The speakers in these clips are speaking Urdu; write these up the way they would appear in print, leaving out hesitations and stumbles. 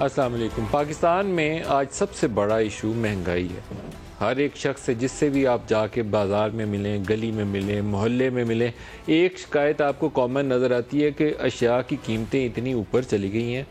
السلام علیکم۔ پاکستان میں آج سب سے بڑا ایشو مہنگائی ہے۔ ہر ایک شخص سے جس سے بھی آپ جا کے بازار میں ملیں، گلی میں ملیں، محلے میں ملیں، ایک شکایت آپ کو کامن نظر آتی ہے کہ اشیاء کی قیمتیں اتنی اوپر چلی گئی ہیں،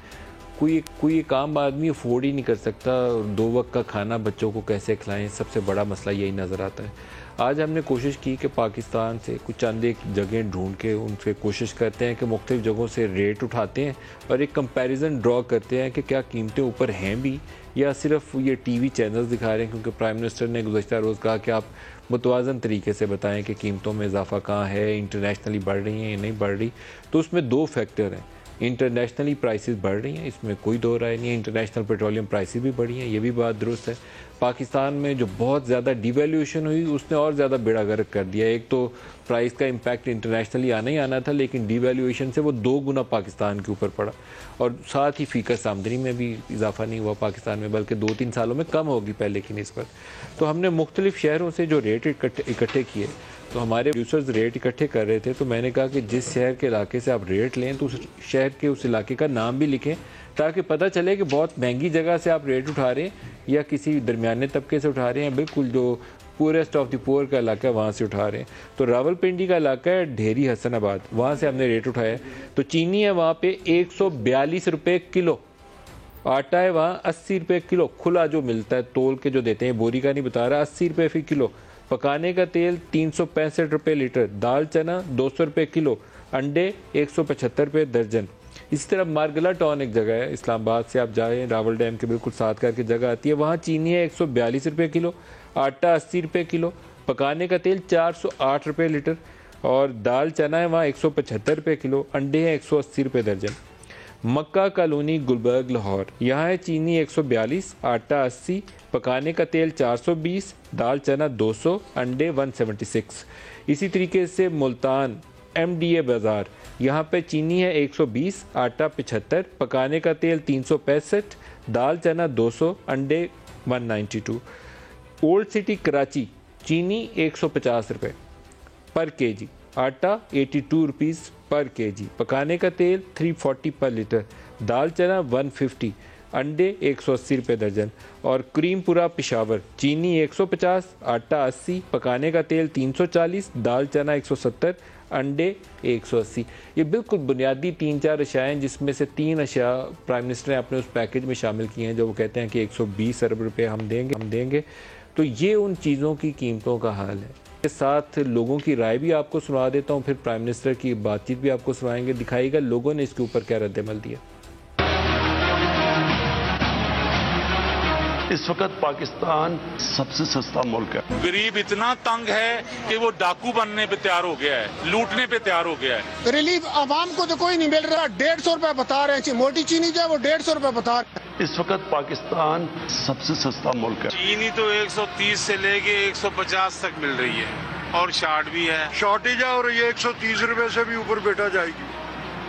کوئی ایک عام آدمی افورڈ ہی نہیں کر سکتا، 2 وقت کا کھانا بچوں کو کیسے کھلائیں، سب سے بڑا مسئلہ یہی نظر آتا ہے۔ آج ہم نے کوشش کی کہ پاکستان سے کچھ چند ایک جگہیں ڈھونڈ کے ان سے کوشش کرتے ہیں کہ مختلف جگہوں سے ریٹ اٹھاتے ہیں اور ایک کمپیریزن ڈرا کرتے ہیں کہ کیا قیمتیں اوپر ہیں بھی یا صرف یہ ٹی وی چینلز دکھا رہے ہیں، کیونکہ پرائم منسٹر نے گزشتہ روز کہا کہ آپ متوازن طریقے سے بتائیں کہ قیمتوں میں اضافہ کہاں ہے، انٹرنیشنلی بڑھ رہی ہیں یا نہیں بڑھ رہی۔ تو اس میں 2 فیکٹر ہیں، انٹرنیشنلی پرائسز بڑھ رہی ہیں، اس میں کوئی دو رائے نہیں ہے، انٹرنیشنل پیٹرولیم پرائسز بھی بڑھی ہیں، یہ بھی بات درست ہے۔ پاکستان میں جو بہت زیادہ ڈی ویلیویشن ہوئی اس نے اور زیادہ بیڑا غرق کر دیا۔ ایک تو پرائس کا امپیکٹ انٹرنیشنلی آنا ہی آنا تھا، لیکن ڈی ویلیویشن سے وہ 2 گنا پاکستان کے اوپر پڑا، اور ساتھ ہی فی کس آمدنی میں بھی اضافہ نہیں ہوا پاکستان میں، بلکہ 2-3 سالوں میں کم ہوگی پہلے کی نسبت۔ تو ہم نے مختلف شہروں سے جو ریٹ اکٹھے کیے، تو ہمارے پروڈیوسرز ریٹ اکٹھے کر رہے تھے، تو میں نے کہا کہ جس شہر کے علاقے سے آپ ریٹ لیں تو اس شہر کے اس علاقے کا نام بھی لکھیں، تاکہ پتہ چلے کہ بہت مہنگی جگہ سے آپ ریٹ اٹھا رہے ہیں یا کسی درمیانے طبقے سے اٹھا رہے ہیں، بالکل جو پورسٹ آف دی پور کا علاقہ ہے وہاں سے اٹھا رہے ہیں۔ تو راولپنڈی کا علاقہ ہے ڈھیری حسن آباد، وہاں سے ہم نے ریٹ اٹھایا ہے۔ تو چینی ہے وہاں پہ 142 روپے کلو، آٹا ہے وہاں 80 روپے کلو کھلا جو ملتا ہے، تول کے جو دیتے ہیں، بوری کا نہیں بتا رہا، 80 روپے فی کلو۔ پکانے کا تیل 365 روپے لیٹر، دال چنا 200 روپے کلو، انڈے 175 روپے درجن۔ اسی طرح مارگلا ٹاؤن ایک جگہ ہے، اسلام آباد سے آپ جائیں، راول ڈیم کے بالکل ساتھ کر کے جگہ آتی ہے، وہاں چینی ہے 142 روپے کلو، آٹا 80 روپے کلو، پکانے کا تیل 408 روپے لیٹر، اور دال چنا ہے وہاں 175 روپے کلو، انڈے ہیں 180 روپے درجن۔ مکہ کالونی گلبرگ لاہور، یہاں ہے چینی 142، آٹا 80، پکانے کا تیل 420، دال چنا 200، انڈے 176۔ اسی طریقے سے ملتان ایم ڈی اے بازار، یہاں پہ چینی ہے 120، آٹا 75، پکانے کا تیل 365، دال چنا 200، انڈے 192۔ اولڈ سٹی کراچی، چینی 150 روپے پر کے جی، آٹا 82 روپیز پر کے جی، پکانے کا تیل 340 پر لیٹر، دال چنا 150، انڈے 180 روپے درجن۔ اور کریم پورہ پشاور، چینی 150، آٹا 80، پکانے کا تیل 340، دال چنا 170، انڈے 180۔ یہ بالکل بنیادی 3-4 اشیاء ہیں، جس میں سے 3 اشیاء پرائم منسٹر نے اپنے اس پیکج میں شامل کی ہیں، جو وہ کہتے ہیں کہ 120 ارب روپے ہم دیں گے۔ تو یہ ان چیزوں کی قیمتوں کا حال ہے۔ کے ساتھ لوگوں کی رائے بھی آپ کو سنا دیتا ہوں، پھر پرائم منسٹر کی بات چیت بھی آپ کو سنائیں گے، دکھائیے گا لوگوں نے اس کے اوپر کیا رد عمل دیا۔ اس وقت پاکستان سب سے سستا ملک ہے۔ غریب اتنا تنگ ہے کہ وہ ڈاکو بننے پہ تیار ہو گیا ہے، لوٹنے پہ تیار ہو گیا ہے۔ ریلیف عوام کو تو کوئی نہیں مل رہا، 150 روپے بتا رہے ہیں، موٹی چینی جو ہے وہ 150 روپے بتا رہے ہیں۔ اس وقت پاکستان سب سے سستا ملک ہے۔ چینی تو 130 سے لے کے 150 تک مل رہی ہے، اور شارٹ بھی ہے، شارٹیج ہے، اور یہ 130 روپے سے بھی اوپر بیٹا جائے گی۔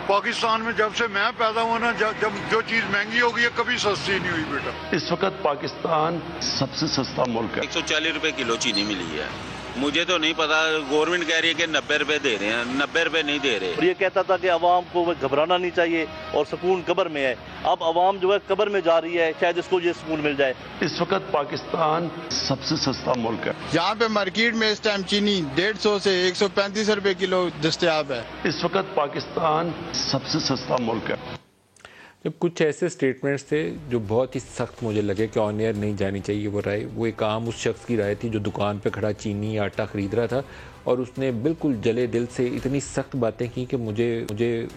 پاکستان میں جب سے میں پیدا ہوا نا، جب جو چیز مہنگی ہوگی ہے کبھی سستی نہیں ہوئی بیٹا۔ اس وقت پاکستان سب سے سستا ملک ہے۔ 140 روپے کلو چینی ملی ہے، مجھے تو نہیں پتا، گورنمنٹ کہہ رہی ہے کہ 90 روپے دے رہے ہیں، 90 روپے نہیں دے رہے۔ اور یہ کہتا تھا کہ عوام کو گھبرانا نہیں چاہیے اور سکون قبر میں ہے، اب عوام جو ہے قبر میں جا رہی ہے، شاید اس کو یہ سکون مل جائے۔ اس وقت پاکستان سب سے سستا ملک ہے۔ یہاں پہ مارکیٹ میں اس ٹائم چینی 150 سے 135 روپے کلو دستیاب ہے۔ اس وقت پاکستان سب سے سستا ملک ہے۔ جب کچھ ایسے سٹیٹمنٹس تھے جو بہت ہی سخت مجھے لگے کہ آن ایئر نہیں جانی چاہیے وہ رائے، وہ ایک عام اس شخص کی رائے تھی جو دکان پہ کھڑا چینی آٹا خرید رہا تھا، اور اس نے بالکل جلے دل سے اتنی سخت باتیں کی کہ مجھے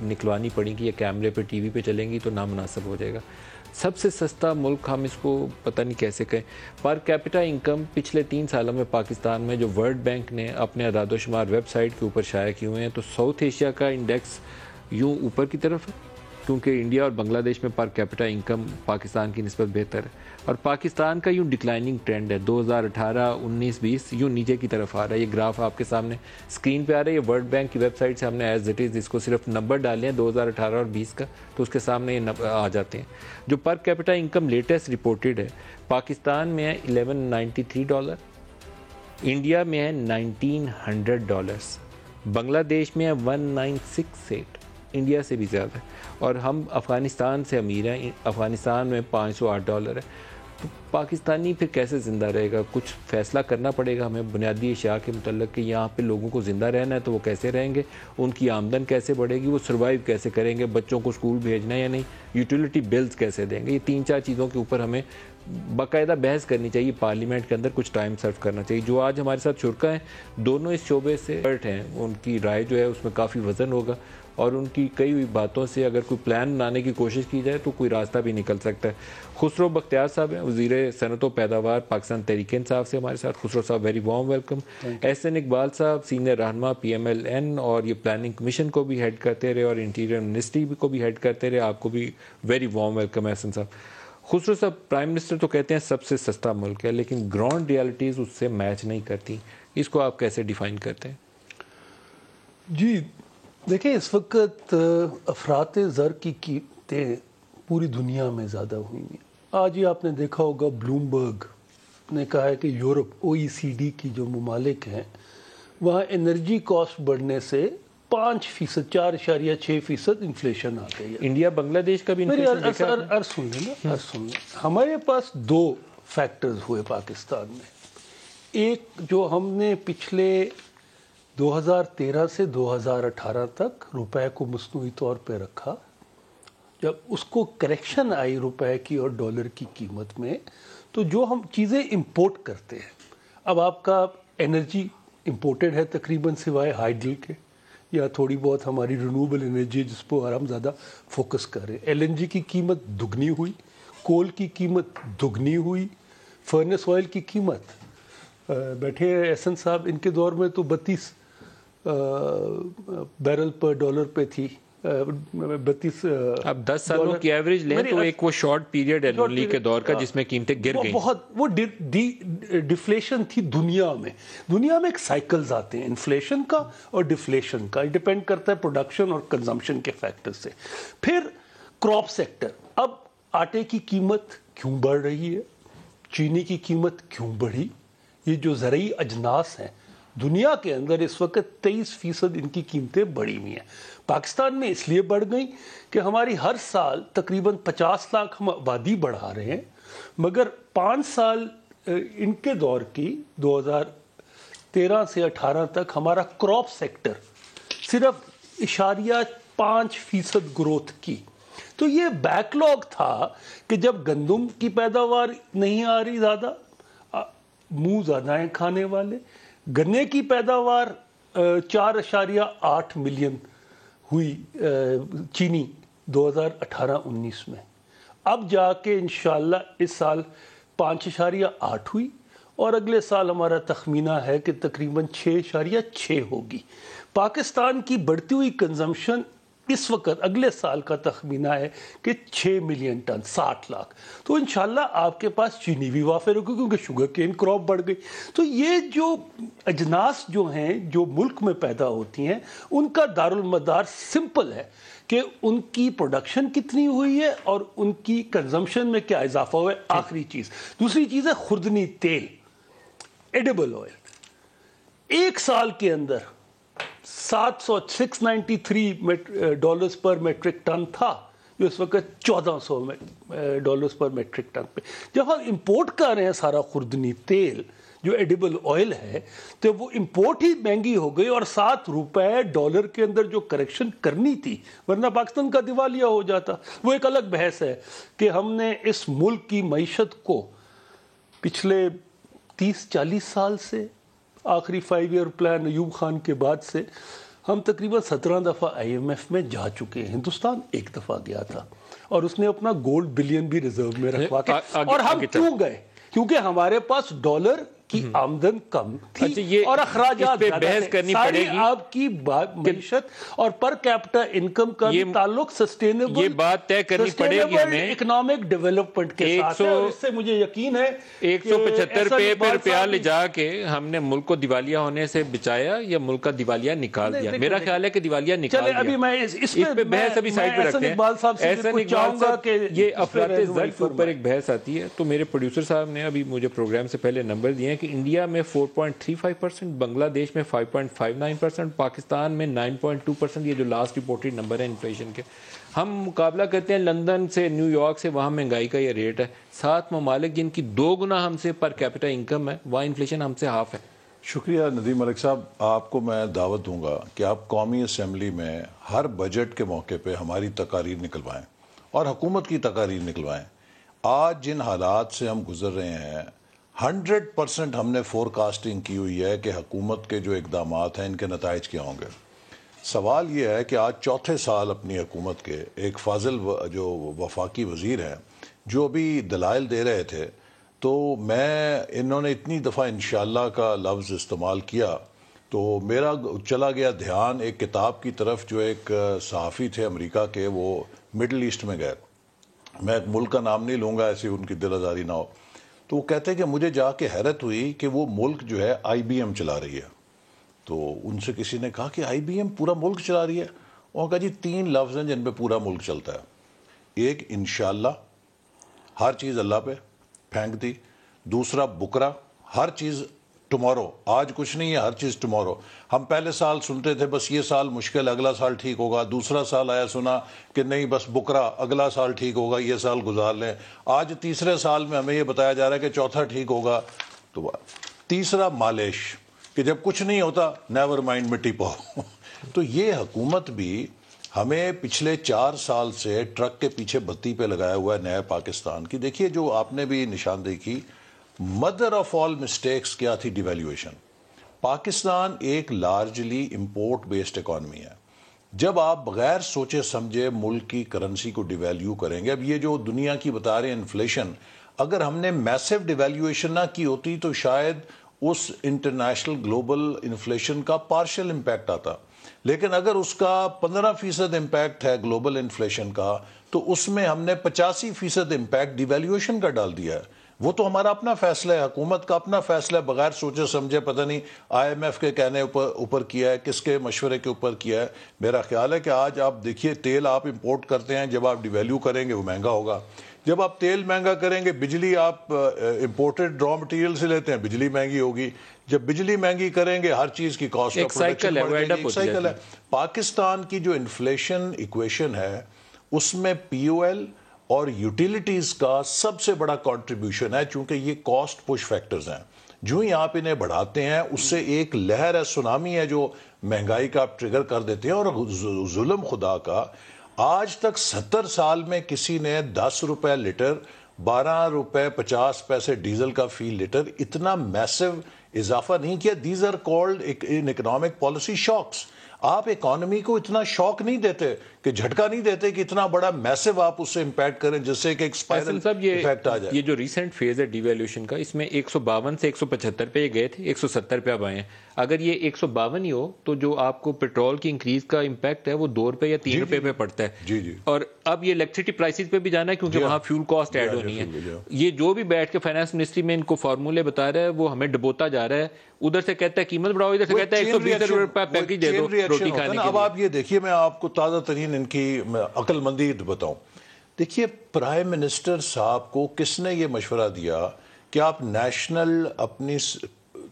نکلوانی پڑی کہ یہ کیمرے پہ ٹی وی پہ چلیں گی تو نامناسب ہو جائے گا۔ سب سے سستا ملک ہم اس کو پتہ نہیں کیسے کہیں۔ پر کیپٹا انکم پچھلے 3 سالوں میں پاکستان میں جو ورلڈ بینک نے اپنے اعداد و شمار ویب سائٹ کے اوپر شائع کیے ہوئے ہیں، تو ساؤتھ ایشیا کا انڈیکس یوں اوپر کی طرف ہے، کیونکہ انڈیا اور بنگلہ دیش میں پر کیپٹا انکم پاکستان کی نسبت بہتر ہے، اور پاکستان کا یوں ڈکلائننگ ٹرینڈ ہے، 2018 19 20 یوں نیچے کی طرف آ رہا ہے۔ یہ گراف آپ کے سامنے اسکرین پہ آ رہا ہے، یہ ورلڈ بینک کی ویب سائٹ سے ہم نے ایز اٹ از اس کو صرف نمبر ڈالے ہیں 2018 اور 20 کا، تو اس کے سامنے یہ آ جاتے ہیں۔ جو per capita income latest reported ہے، پاکستان میں ہے $1193، انڈیا میں ہے $1900، بنگلہ دیش میں ہے 1968، انڈیا سے بھی زیادہ ہے، اور ہم افغانستان سے امیر ہیں. افغانستان میں $508 ہے. تو پاکستانی پھر کیسے زندہ رہے گا؟ کچھ فیصلہ کرنا پڑے گا ہمیں بنیادی اشیاء کے متعلق کہ یہاں پہ لوگوں کو زندہ رہنا ہے تو وہ کیسے رہیں گے، ان کی آمدن کیسے بڑھے گی، وہ سروائیو کیسے کریں گے، بچوں کو اسکول بھیجنا ہے یا نہیں، یوٹیلیٹی بلز کیسے دیں گے. یہ 3-4 چیزوں کے اوپر ہمیں باقاعدہ بحث کرنی چاہیے، پارلیمنٹ کے اندر کچھ ٹائم سرو کرنا چاہیے. جو آج ہمارے ساتھ شرکا ہیں دونوں اس شعبے سے ایکسپرٹ ہیں، ان کی رائے جو ہے اس میں کافی وزن ہوگا، اور ان کی کئی ہوئی باتوں سے اگر کوئی پلان بنانے کی کوشش کی جائے تو کوئی راستہ بھی نکل سکتا ہے. خسرو بختیار صاحب ہیں، وزیر صنعت و پیداوار، پاکستان تحریک انصاف سے ہمارے ساتھ. خسرو صاحب very warm welcome. Ahsan Iqbal صاحب سینئر رہنما PMLN اور یہ پلاننگ کمیشن کو بھی ہیڈ کرتے رہے اور انٹیریئر منسٹری کو بھی ہیڈ کرتے رہے، آپ کو بھی ویری وارم ویلکم احسن صاحب. خسرو صاحب، پرائم منسٹر تو کہتے ہیں سب سے سستا ملک ہے، لیکن گراؤنڈ ریالٹیز اس سے میچ نہیں کرتی، اس کو آپ کیسے ڈیفائن کرتے ہیں؟ جی دیکھیں، اس وقت افراط زر کی قیمتیں پوری دنیا میں زیادہ ہوئی ہیں. آج ہی آپ نے دیکھا ہوگا بلومبرگ نے کہا ہے کہ یورپ OECD کی جو ممالک ہیں وہاں انرجی کاسٹ بڑھنے سے 5%، 4.6% انفلیشن آ گئی ہے. انڈیا بنگلہ دیش کا بھی انفلیشن دیکھا ہے. عرض سن لیں. ہمارے پاس 2 فیکٹرز ہوئے پاکستان میں. ایک جو ہم نے پچھلے 2013 سے 2018 تک روپے کو مصنوعی طور پہ رکھا، جب اس کو کریکشن آئی روپے کی اور ڈالر کی قیمت میں، تو جو ہم چیزیں امپورٹ کرتے ہیں، اب آپ کا انرجی امپورٹڈ ہے تقریباً سوائے ہائیڈل کے، یا تھوڑی بہت ہماری رینیوبل انرجی جس پر ہم زیادہ فوکس کر رہے ہیں. LNG کی قیمت دگنی ہوئی، کول کی قیمت دگنی ہوئی، فرنس آئل کی قیمت بیٹھے احسن صاحب ان کے دور میں تو 32 بیرل پر ڈالر پہ تھی. 32 اب 10 سالوں کی ایوریج لیں تو ایک وہ شارٹ پیریڈ ہے کے دور کا جس میں قیمتیں گر گئیں. وہ ڈیفلیشن تھی دنیا میں. دنیا میں ایک سائیکلز آتے ہیں انفلیشن کا اور ڈیفلیشن کا، ڈیپینڈ کرتا ہے پروڈکشن اور کنزمپشن کے فیکٹر سے. پھر کراپ سیکٹر، اب آٹے کی قیمت کیوں بڑھ رہی ہے، چینی کی قیمت کیوں بڑھی؟ یہ جو زرعی اجناس ہیں دنیا کے اندر اس وقت 23% ان کی قیمتیں بڑھی ہوئی ہیں. پاکستان میں اس لیے بڑھ گئی کہ ہماری ہر سال تقریباً 50 لاکھ ہم آبادی بڑھا رہے ہیں، مگر 5 سال ان کے دور کی 2013 سے 18 تک ہمارا کراپ سیکٹر صرف 0.5% گروتھ کی. تو یہ بیک لاگ تھا کہ جب گندم کی پیداوار نہیں آ رہی، زیادہ منہ زیادہ ہیں کھانے والے، گنے کی پیداوار 4.8 ملین ہوئی چینی 2018-19 میں، اب جا کے انشاءاللہ اس سال 5.8 ہوئی، اور اگلے سال ہمارا تخمینہ ہے کہ تقریباً 6.6 ہوگی. پاکستان کی بڑھتی ہوئی کنزمپشن اس وقت اگلے سال کا تخمینہ ہے کہ 6 ملین ٹن، 60 لاکھ. تو انشاءاللہ آپ کے پاس چینی بھی وافر ہوگی کیونکہ شوگر کین کراپ بڑھ گئی. تو یہ جو اجناس جو ہیں جو ملک میں پیدا ہوتی ہیں ان کا دارالمدار سمپل ہے کہ ان کی پروڈکشن کتنی ہوئی ہے اور ان کی کنزمپشن میں کیا اضافہ ہوا ہے. آخری چیز، دوسری چیز ہے خوردنی تیل، ایڈیبل آئل. ایک سال کے اندر 693 ڈالرز پر میٹرک ٹن تھا، جو اس وقت 1400 ڈالرز پر میٹرک ٹن پہ. جب ہم امپورٹ کر رہے ہیں سارا خوردنی تیل جو ایڈیبل آئل ہے، تو وہ امپورٹ ہی مہنگی ہو گئی، اور 7 روپے ڈالر کے اندر جو کریکشن کرنی تھی، ورنہ پاکستان کا دیوالیہ ہو جاتا. وہ ایک الگ بحث ہے کہ ہم نے اس ملک کی معیشت کو پچھلے 30-40 سال سے، آخری 5 ایئر پلان ایوب خان کے بعد سے، ہم تقریباً 17 دفعہ IMF میں جا چکے ہیں. ہندوستان 1 دفعہ گیا تھا اور اس نے اپنا گولڈ بلین بھی ریزرو میں رکھوا کے. اور ہم کیوں گئے؟ کیونکہ ہمارے پاس ڈالر کی آمدن کم تھی اور اخراجات زیادہ بحث کرنی پڑے گی. آپ کی معیشت اور پر کیپٹا انکم کا تعلق سسٹینیبل، یہ بات طے کرنی پڑے گی ہمیں اکنامک ڈیولپمنٹ کے ساتھ ہے. اور اس سے مجھے یقین ہے 175 روپے پہ روپیہ لے جا کے ہم نے ملک کو دیوالیہ ہونے سے بچایا یا ملک کا دیوالیہ نکال دیا. میرا خیال ہے کہ دیوالیہ نکال دیا. ابھی میں اس پہ بحث ابھی سائڈ پہ رکھتے ہیں. ایسن اقبال صاحب، یہ افراط زر کے اوپر ایک بحث آتی ہے. تو میرے پروڈیوسر صاحب نے ابھی مجھے پروگرام سے پہلے نمبر دیے ہیں کہ کہ انڈیا میں 4.35%، بنگلہ دیش میں 5.59%، پاکستان میں 9.2%، یہ جو لاسٹ رپورٹڈ نمبر ہے انفلیشن کے. ہم مقابلہ کرتے ہیں لندن سے، نیو یارک سے، وہاں مہنگائی کا یہ ریٹ ہے. 7 ممالک جن کی 2 گنا ہم سے پر کیپٹا انکم ہے، وہاں انفلیشن ہم سے ہاف ہے. شکریہ ندیم ملک صاحب. آپ کو میں دعوت دوں گا کہ آپ قومی اسمبلی میں ہر بجٹ کے موقع پہ ہماری تقاریر نکلوائیں اور حکومت کی تقاریر نکلوائیں. آج جن حالات سے ہم گزر رہے ہیں 100% ہم نے فورکاسٹنگ کی ہوئی ہے کہ حکومت کے جو اقدامات ہیں ان کے نتائج کیا ہوں گے. سوال یہ ہے کہ آج 4تھے سال اپنی حکومت کے ایک فاضل جو وفاقی وزیر ہیں جو بھی دلائل دے رہے تھے، تو انہوں نے اتنی دفعہ انشاءاللہ کا لفظ استعمال کیا تو میرا چلا گیا دھیان ایک کتاب کی طرف جو ایک صحافی تھے امریکہ کے، وہ مڈل ایسٹ میں گئے. میں ایک ملک کا نام نہیں لوں گا ایسی ان کی دل آزاری نہ ہو. تو وہ کہتے ہیں کہ مجھے جا کے حیرت ہوئی کہ وہ ملک جو ہے IBM چلا رہی ہے. تو ان سے کسی نے کہا کہ IBM پورا ملک چلا رہی ہے. انہوں نے کہا جی 3 لفظ ہیں جن پہ پورا ملک چلتا ہے. ایک انشاءاللہ، ہر چیز اللہ پہ پھینک دی. دوسرا بکرا، ہر چیز ٹمورو، آج کچھ نہیں ہے ہر چیز ٹمورو. ہم پہلے سال سنتے تھے بس یہ سال مشکل، اگلا سال ٹھیک ہوگا. دوسرا سال آیا سنا کہ نہیں بس بکرا، اگلا سال ٹھیک ہوگا، یہ سال گزار لیں. آج تیسرے سال میں ہمیں یہ بتایا جا رہا ہے کہ چوتھا ٹھیک ہوگا. تو تیسرا مالش، کہ جب کچھ نہیں ہوتا نیور مائنڈ مٹی پاؤ. تو یہ حکومت بھی ہمیں پچھلے 4 سال سے ٹرک کے پیچھے بتی پہ لگایا ہوا ہے نئے پاکستان کی. دیکھیے جو آپ نے بھی نشاندہی کی، مدر آف آل مسٹیکس کیا تھی؟ ڈیویلیویشن. پاکستان ایک لارجلی امپورٹ بیسڈ اکانومی ہے. جب آپ بغیر سوچے سمجھے ملک کی کرنسی کو ڈیویلیو کریں گے، اب یہ جو دنیا کی بتا رہے ہیں انفلیشن، اگر ہم نے میسو ڈیویلیویشن نہ کی ہوتی تو شاید اس انٹرنیشنل گلوبل انفلیشن کا پارشل امپیکٹ آتا. لیکن اگر اس کا 15% امپیکٹ ہے گلوبل انفلیشن کا، تو اس میں ہم نے 85% امپیکٹ ڈیویلیویشن کا ڈال دیا ہے. وہ تو ہمارا اپنا فیصلہ ہے، حکومت کا اپنا فیصلہ ہے، بغیر سوچے سمجھے پتہ نہیں IMF کے کہنے اوپر کیا ہے، کس کے مشورے کے اوپر کیا ہے. میرا خیال ہے کہ آج آپ دیکھیے تیل آپ امپورٹ کرتے ہیں، جب آپ ڈیویلیو کریں گے وہ مہنگا ہوگا. جب آپ تیل مہنگا کریں گے، بجلی آپ امپورٹڈ را مٹیریل سے لیتے ہیں، بجلی مہنگی ہوگی. جب بجلی مہنگی کریں گے ہر چیز کی کاسٹ ایک سائیکل ہے. پاکستان کی جو انفلیشن ایکویشن ہے اس میں POL اور یوٹیلیٹیز کا سب سے بڑا کنٹریبیوشن ہے، چونکہ یہ کاسٹ پش فیکٹرز ہیں. جو ہی آپ انہیں بڑھاتے ہیں اس سے ایک لہر ہے، سونامی ہے جو مہنگائی کا آپ ٹریگر کر دیتے ہیں. اور ظلم خدا کا، آج تک 70 سال میں کسی نے 10 روپے لیٹر، 12 روپے 50 پیسے ڈیزل کا فی لیٹر اتنا میسو اضافہ نہیں کیا. These are called in economic policy shocks. آپ اکانومی کو اتنا شوق نہیں دیتے کہ جھٹکا نہیں دیتے کہ اتنا بڑا میسو آپ اس سے امپیکٹ کریں جس سے کہ ایک اسپائرل ایفیکٹ آ جائے. یہ جو ریسنٹ فیز ہے ڈیویلیوشن کا، اس میں 152 سے 175 پہ گئے تھے، 170 پہ اب آئے ہیں. اگر یہ 152 ہی ہو تو جو آپ کو پیٹرول کی انکریز کا امپیکٹ ہے وہ 2 روپے یا 3 روپے پہ پڑتا ہے. جی. اور اب یہ الیکٹریسٹی پرائسز پہ بھی جانا ہے کیونکہ وہاں فیول کاسٹ ایڈ ہونی ہے. یہ جو بھی بیٹھ کے فائنانس منسٹری میں ان کو فارمولے بتا رہا ہے وہ ہمیں ڈبوتا جا رہا ہے. ادھر سے کہتا ہے قیمت بڑھاؤ، ادھر سے کہتا ہے 120 روپے پیکج دے دو روٹی کھانے کے لیے. اب آپ یہ دیکھیے، میں آپ کو تازہ ترین ان کی عقل مندی بتاؤں. دیکھیے پرائم منسٹر صاحب کو کس نے یہ مشورہ دیا کہ آپ نیشنل اپنی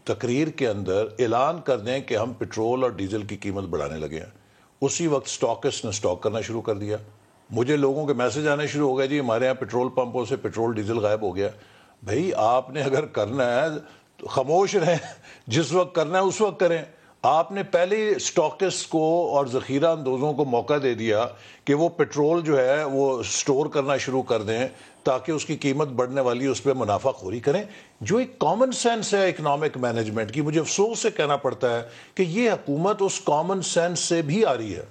تقریر کے اندر اعلان کر دیں کہ ہم پیٹرول اور ڈیزل کی قیمت بڑھانے لگے ہیں. اسی وقت سٹاکسٹ نے سٹاک کرنا شروع کر دیا. مجھے لوگوں کے میسج آنے شروع ہو گئے، جی ہمارے یہاں پیٹرول پمپوں سے پیٹرول ڈیزل غائب ہو گیا. بھائی آپ نے اگر کرنا ہے تو خاموش رہیں، جس وقت کرنا ہے اس وقت کریں. آپ نے پہلے سٹاکسٹ کو اور ذخیرہ اندوزوں کو موقع دے دیا کہ وہ پیٹرول جو ہے وہ سٹور کرنا شروع کر دیں تاکہ اس کی قیمت بڑھنے والی اس پہ منافع خوری کریں، جو ایک کامن سینس ہے اکنامک مینجمنٹ کی. مجھے افسوس سے کہنا پڑتا ہے کہ یہ حکومت اس کامن سینس سے بھی آ رہی ہے.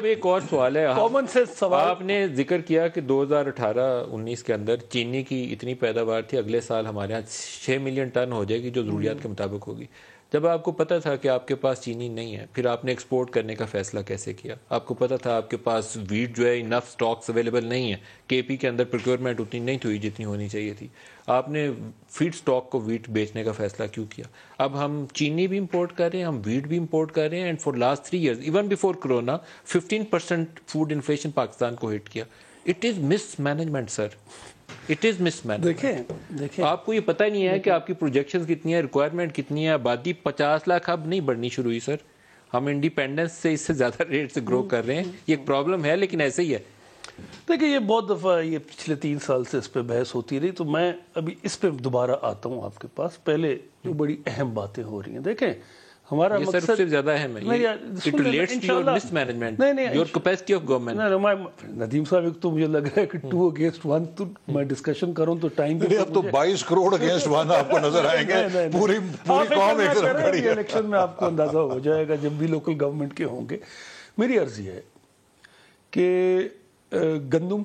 ایک اور سوال ہے، کامن سینس سوال آپ نے ذکر کیا کہ 2018-19 کے اندر چینی کی اتنی پیداوار تھی، اگلے سال ہمارے یہاں 6 ملین ٹن ہو جائے گی جو ضروریات کے مطابق ہوگی. جب آپ کو پتہ تھا کہ آپ کے پاس چینی نہیں ہے، پھر آپ نے ایکسپورٹ کرنے کا فیصلہ کیسے کیا؟ آپ کو پتہ تھا آپ کے پاس ویٹ جو ہے انف سٹاکس اویلیبل نہیں ہے، KP کے اندر پروکیورمنٹ اتنی نہیں ہوئی جتنی ہونی چاہیے تھی. آپ نے فیڈ سٹاک کو ویٹ بیچنے کا فیصلہ کیوں کیا؟ اب ہم چینی بھی امپورٹ کر رہے ہیں، ہم ویٹ بھی امپورٹ کر رہے ہیں، and for last 3 years even before corona 15% food inflation Pakistan کو ہٹ کیا. It is miss management sir, it is miss management. دیکھیں آپ کو یہ پتہ نہیں ہے کہ آپ کی پروجیکشنز کتنی ہے, ریکوائرمنٹ کتنی ہے. آبادی 50 لاکھ اب نہیں بڑھنی شروع ہوئی سر, ہم انڈیپینڈنس سے اس سے زیادہ ریٹ سے گرو کر رہے ہیں. یہ ایک پرابلم ہے لیکن ایسے ہی ہے. دیکھیں یہ بہت دفعہ یہ پچھلے 3 سال سے اس پہ بحث ہوتی رہی, تو میں ابھی اس پہ دوبارہ آتا ہوں آپ کے پاس. پہلے جو بڑی اہم باتیں ہو رہی ہیں, دیکھیں ہمارا یہ مقصد صرف سے زیادہ اہم ہے, it relates to your mismanagement, your capacity of government. Nadeem صاحب ایک تو مجھے لگ رہا ہے کہ 2 against 1 تو میں ڈسکشن کروں تو ٹائم بھی اب تو 22 کروڑ اگینسٹ 1 آپ کو نظر آئیں گے, پوری قوم ایک طرف کھڑی ہے. الیکشن میں آپ کو اندازہ ہو جائے گا جب بھی لوکل گورنمنٹ کے ہوں گے. میری عرض یہ ہے کہ گندم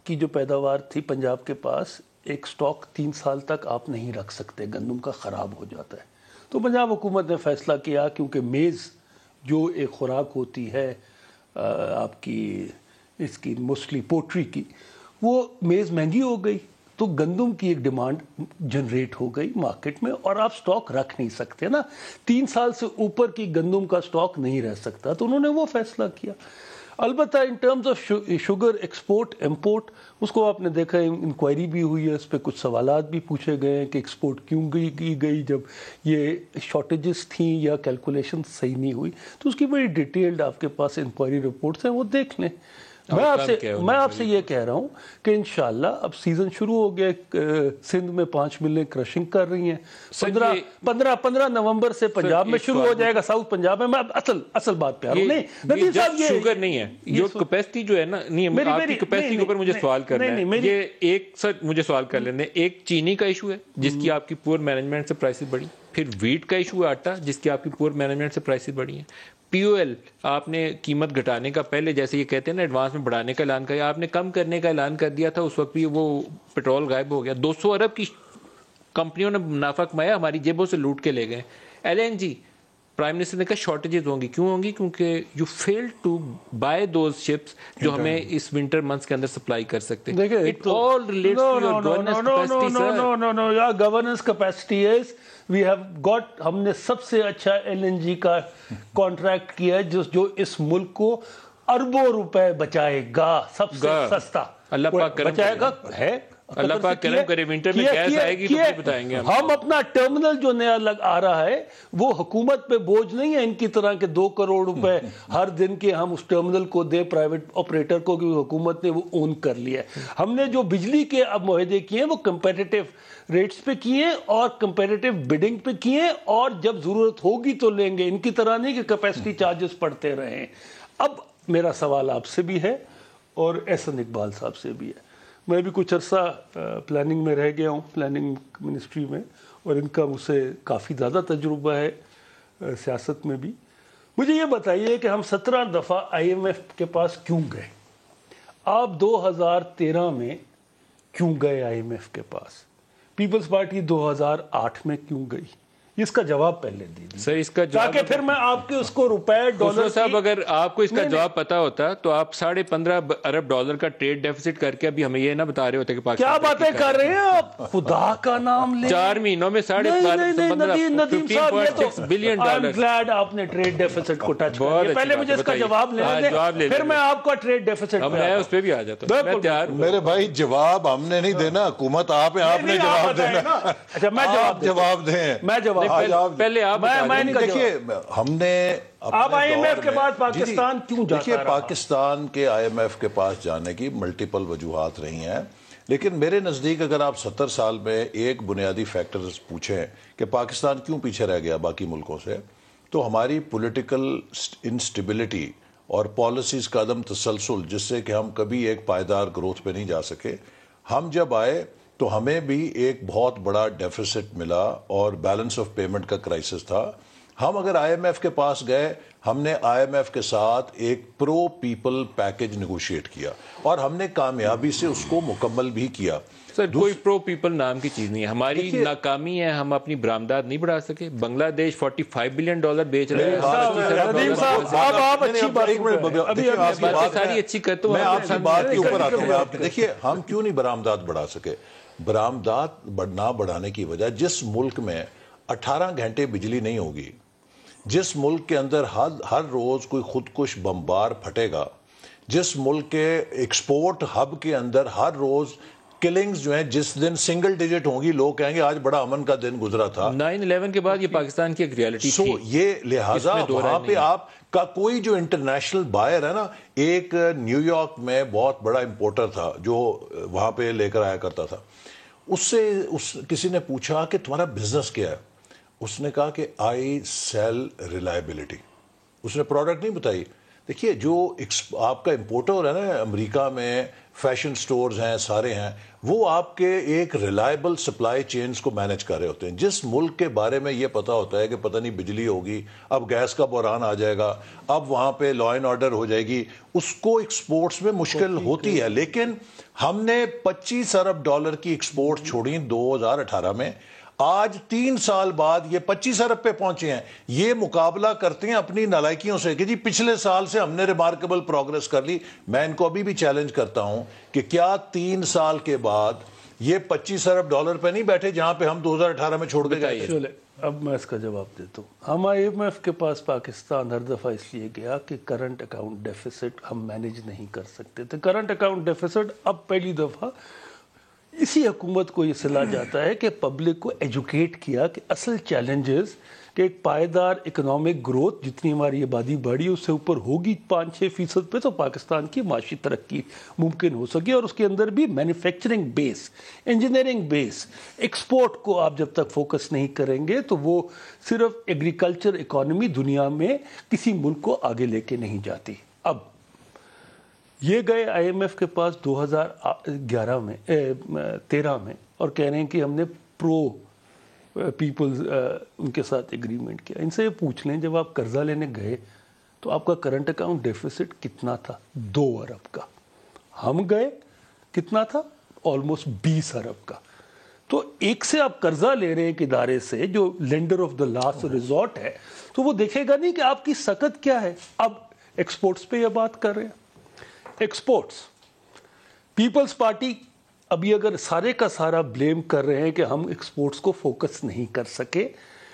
کی جو پیداوار تھی پنجاب کے پاس, ایک سٹاک 3 سال تک آپ نہیں رکھ سکتے, گندم کا خراب ہو جاتا ہے. تو پنجاب حکومت نے فیصلہ کیا کیونکہ میز جو ایک خوراک ہوتی ہے آپ کی اس کی موسٹلی پوٹری کی, وہ میز مہنگی ہو گئی, تو گندم کی ایک ڈیمانڈ جنریٹ ہو گئی مارکیٹ میں, اور آپ سٹاک رکھ نہیں سکتے نا, 3 سال سے اوپر کی گندم کا سٹاک نہیں رہ سکتا. تو انہوں نے وہ فیصلہ کیا. البتہ in terms of sugar export import, اس کو آپ نے دیکھا انکوائری بھی ہوئی ہے, اس پہ کچھ سوالات بھی پوچھے گئے ہیں کہ ایکسپورٹ کیوں کی گئی جب یہ شارٹیجز تھیں یا کیلکولیشن صحیح نہیں ہوئی. تو اس کی بڑی ڈیٹیلڈ آپ کے پاس انکوائری رپورٹس ہیں, وہ دیکھ لیں. میں آپ سے یہ کہہ رہا ہوں کہ انشاءاللہ اب سیزن شروع ہو گیا, سندھ میں 5 ملیں کرشنگ کر رہی ہیں. 15 نومبر سے پنجاب میں شروع ہو جائے گا, ساؤتھ پنجاب میں. میں اصل بات پہ آ رہا ہوں. نہیں شوگر نہیں ہے, جو کیپیسٹی جو ہے نا, نہیں آپ کی کیپیسٹی کے اوپر مجھے سوال کرنا ہے. یہ ایک سر مجھے سوال کر لینے, ایک چینی کا ایشو ہے جس کی آپ کی پور مینجمنٹ سے پرائسز بڑھی, پھر ویٹ کا ایشو ہے آٹا جس کی آپ کی پور مینجمنٹ سے پرائسز بڑھی ہیں. پی او ایل آپ نے قیمت گھٹانے کا پہلے جیسے یہ کہتے ہیں نا ایڈوانس میں بڑھانے کا اعلان کیا, آپ نے کم کرنے کا اعلان کر دیا تھا, اس وقت بھی وہ پیٹرول غائب ہو گیا. 200 ارب کی کمپنیوں نے منافع کمایا, ہماری جیبوں سے لوٹ کے لے گئے. L N G prime minister نے کہا شارٹیجز ہوں گی. کیوں ہوں گی؟ کیونکہ you fail to buy those ships جو ہمیں اس ونٹر منتھس کے اندر سپلائی کر سکتے ہیں. It all relates to your governance capacity as we have got, ہم نے سب سے اچھا ایل این جی کا کانٹریکٹ کیا ہے جو اس ملک کو اربوں روپے بچائے گا, سب سے سستا. اللہ پاک کرم بچائے گا ہے, اللہ پاک کرم کرے, ونٹر میں گیس آئے گی تو پھر بتائیں گے. ہم اپنا ٹرمینل جو نیا آ رہا ہے وہ حکومت پہ بوجھ نہیں ہے ان کی طرح کے 2 کروڑ روپے ہر دن کے ہم اس ٹرمینل کو دے پرائیویٹ آپریٹر کو, کہ حکومت نے وہ اون کر لیا ہے. ہم نے جو بجلی کے اب معاہدے کیے ہیں وہ کمپیٹیٹو ریٹس پہ کیے اور کمپیٹیٹو بڈنگ پہ کیے, اور جب ضرورت ہوگی تو لیں گے, ان کی طرح نہیں کہ کیپیسٹی چارجز پڑتے رہیں. اب میرا سوال آپ سے بھی ہے اور احسن اقبال صاحب سے بھی ہے. میں بھی کچھ عرصہ پلاننگ میں رہ گیا ہوں, پلاننگ منسٹری میں, اور ان کا مجھ سے کافی زیادہ تجربہ ہے سیاست میں بھی. مجھے یہ بتائیے کہ ہم 17 دفعہ آئی ایم ایف کے پاس کیوں گئے؟ آپ 2013 میں کیوں گئے آئی ایم ایف کے پاس؟ پیپلز پارٹی 2008 میں کیوں گئی؟ اس کا جواب پہلے دیجیے سر. اس کا جواب تاکہ پھر میں آپ کے اس کو روپے ڈالر صاحب, اگر آپ کو اس کا جواب پتا ہوتا تو آپ 15.5 ارب ڈالر کا ٹریڈ ڈیفیسٹ کر کے ابھی ہمیں یہ نہ بتا رہے ہوتے کہ پاکستان کیا باتیں کر رہے ہیں آپ, خدا کا نام لیں. 4 مہینوں میں 15.6 بلین ڈالر. آپ نے ٹریڈ ڈیفیسٹ کو ٹچ کیا. پہلے مجھے اس کا جواب لینے دیں, پھر میں آپ کا ٹریڈ ڈیفیسٹ میں اس پہ بھی آ جاتا ہوں. میرے بھائی جواب ہم نے نہیں دینا, حکومت آپ ہیں, آپ نے جواب دینا. اچھا میں جواب دیں. میں جواب پہلے دیکھیے ہم نے آپ آئی ایم ایف کے بعد پاکستان کیوں جاتا دیکھیے پاکستان کے آئی ایم ایف کے پاس جانے کی ملٹیپل وجوہات رہی ہیں, لیکن میرے نزدیک اگر آپ 70 سال میں ایک بنیادی فیکٹرز پوچھیں کہ پاکستان کیوں پیچھے رہ گیا باقی ملکوں سے, تو ہماری پولیٹیکل انسٹیبلٹی اور پالیسیز کا عدم تسلسل, جس سے کہ ہم کبھی ایک پائیدار گروتھ پہ نہیں جا سکے. ہم جب آئے تو ہمیں بھی ایک بہت بڑا ڈیفیسٹ ملا اور بیلنس آف پیمنٹ کا کرائسس تھا. ہم اگر آئی ایم ایف کے پاس گئے, ہم نے آئی ایم ایف کے ساتھ ایک پرو پیپل پیکج نیگوشیٹ کیا اور ہم نے کامیابی سے اس کو مکمل بھی کیا. سر کوئی پرو پیپل نام کی چیز نہیں ہے, ہماری ناکامی ہے, ہم اپنی برآمدات نہیں بڑھا سکے. بنگلہ دیش $45 بلین بیچ رہے ہیں. ساری اچھی کرتے میں آپ کی بات کے اوپر آتا ہوں. دیکھیے ہم کیوں نہیں برآمدات بڑھا سکے؟ برآمدات نہ بڑھانے کی وجہ, جس ملک میں 18 گھنٹے بجلی نہیں ہوگی, جس ملک کے اندر ہر روز کوئی خودکش بمبار پھٹے گا, جس ملک کے ایکسپورٹ ہب کے اندر ہر روز کلنگز جو ہیں جس دن سنگل ڈیجٹ ہوں گی لوگ کہیں گے آج بڑا امن کا دن گزرا تھا. 9/11 کے بعد یہ پاکستان کی ایک ریالٹی تھی. یہ لہٰذا وہاں پہ آپ کا کوئی جو انٹرنیشنل بائر ہے نا, ایک نیو یارک میں بہت بڑا امپورٹر تھا جو وہاں پہ لے کر آیا کرتا تھا, اس سے کسی نے پوچھا کہ تمہارا بزنس کیا ہے, اس نے کہا کہ آئی سیل ریلائبلٹی. اس نے پروڈکٹ نہیں بتائی. دیکھیے جو آپ کا امپورٹر ہے نا امریکہ میں, فیشن سٹورز ہیں سارے ہیں, وہ آپ کے ایک ریلائبل سپلائی چینز کو مینج کر رہے ہوتے ہیں. جس ملک کے بارے میں یہ پتا ہوتا ہے کہ پتہ نہیں بجلی ہوگی, اب گیس کا بحران آ جائے گا, اب وہاں پہ لا اینڈ آرڈر ہو جائے گی, اس کو ایکسپورٹس میں مشکل ہوتی ہے. لیکن ہم نے $25 ارب کی ایکسپورٹ چھوڑی 2018 میں. آج 3 سال بعد یہ 25 ارب پہ پہنچے ہیں. یہ مقابلہ کرتے ہیں اپنی نالائکیوں سے کہ جی پچھلے سال سے ہم نے ریمارکیبل پروگرس کر لی. میں ان کو ابھی بھی چیلنج کرتا ہوں کہ کیا 3 سال کے بعد یہ $25 ارب پہ نہیں بیٹھے جہاں پہ ہم 2018 میں چھوڑ کے گئے تھے. اب میں اس کا جواب دیتا ہوں. ہم IMF کے پاس پاکستان ہر دفعہ اس لیے گیا کہ کرنٹ اکاؤنٹ ڈیفیسٹ ہم مینیج نہیں کر سکتے تھے. کرنٹ اکاؤنٹ ڈیفیسٹ اب پہلی دفعہ اسی حکومت کو یہ صلاح جاتا ہے کہ پبلک کو ایجوکیٹ کیا کہ اصل چیلنجز کہ ایک پائیدار اکنامک گروتھ جتنی ہماری آبادی بڑھی اس سے اوپر ہوگی 5-6% پہ تو پاکستان کی معاشی ترقی ممکن ہو سکے. اور اس کے اندر بھی مینوفیکچرنگ بیس, انجینئرنگ بیس, ایکسپورٹ کو آپ جب تک فوکس نہیں کریں گے تو وہ صرف ایگریکلچر اکانومی دنیا میں کسی ملک کو آگے لے کے نہیں جاتی. اب یہ گئے IMF کے پاس 2013 میں اور کہہ رہے ہیں کہ ہم نے پیپلز ان کے ساتھ ایگریمنٹ کیا. ان سے یہ پوچھ لیں جب آپ قرضہ لینے گئے تو آپ کا کرنٹ اکاؤنٹ ڈیفیسٹ کتنا تھا؟ 2 ارب کا. ہم گئے کتنا تھا؟ آلموسٹ 20 ارب کا. تو ایک سے آپ قرضہ لے رہے ہیں ایک ادارے سے جو lander of the last resort ہے, تو وہ دیکھے گا نہیں کہ آپ کی سکت کیا ہے. اب ایکسپورٹس پہ یہ بات کر رہے ہیں. ایکسپورٹس, پیپلز پارٹی ابھی اگر سارے کا سارا بلیم کر رہے ہیں کہ ہم ایکسپورٹس کو فوکس نہیں کر سکے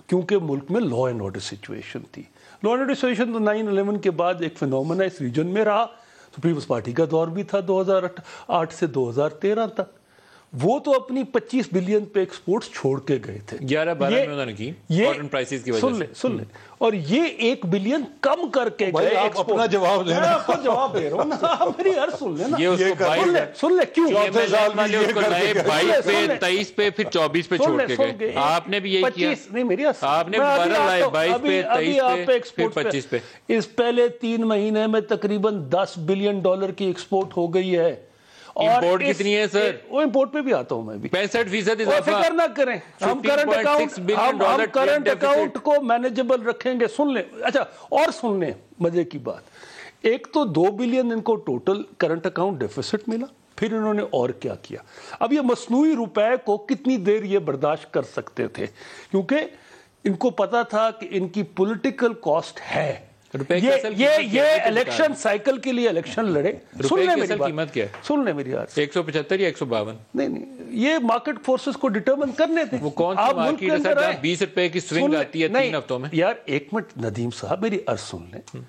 کیونکہ ملک میں لا اینڈ آرڈر سچویشن تھی. لا اینڈ آرڈر سچویشن تو 9/11 کے بعد ایک فینومنا اس ریجن میں رہا. تو پیپلز پارٹی کا دور بھی تھا 2008 سے 2013 تک. وہ تو اپنی 25 بلین پہ ایکسپورٹس چھوڑ کے گئے تھے. 11-12 میں انہوں نے کی کاٹن پرائسز کی وجہ سے. سن لیں اور یہ 1 بلین کم کر کے گئے. آپ اپنا جواب دیں. میں آپ کو جواب دے رہا ہوں نا, میری ہر سن لیں نا. سن لیں کیوں نئے 22 پہ 23 پہ پھر 24 پہ چھوڑ کے گئے. آپ نے بھی یہی کیا. نہیں میری آپ نے 22 پہ 23 پہ پھر 25 پہ. اس پہلے 3 مہینے میں تقریباً $10 بلین کی ایکسپورٹ ہو گئی ہے. امپورٹ کتنی ہے سر؟ وہ امپورٹ پہ بھی آتا ہوں میں بھی. 65% اضافہ. فکر نہ کریں, ہم کرنٹ اکاؤنٹ کو مینیجبل رکھیں گے. سن لیں, اچھا اور سن لیں مزے کی بات. ایک تو 2 بلین ان کو ٹوٹل کرنٹ اکاؤنٹ ڈیفیسٹ ملا. پھر انہوں نے اور کیا کیا. اب یہ مصنوعی روپے کو کتنی دیر یہ برداشت کر سکتے تھے کیونکہ ان کو پتا تھا کہ ان کی پولیٹیکل کاسٹ ہے. یہ الیکشن سائیکل کے لیے الیکشن لڑے. روپے کی اصل قیمت کیا ہے؟ سن لیں میری بات. 175 یا 152؟ نہیں, یہ مارکیٹ فورسز کو ڈٹرمن کرنے تھے. وہ کون سی مارکیٹ ہے سر جہاں 20 روپے کی سوئنگ آتی ہے 3 ہفتوں میں؟ یار ایک منٹ ندیم صاحب میری عرض سن لیں.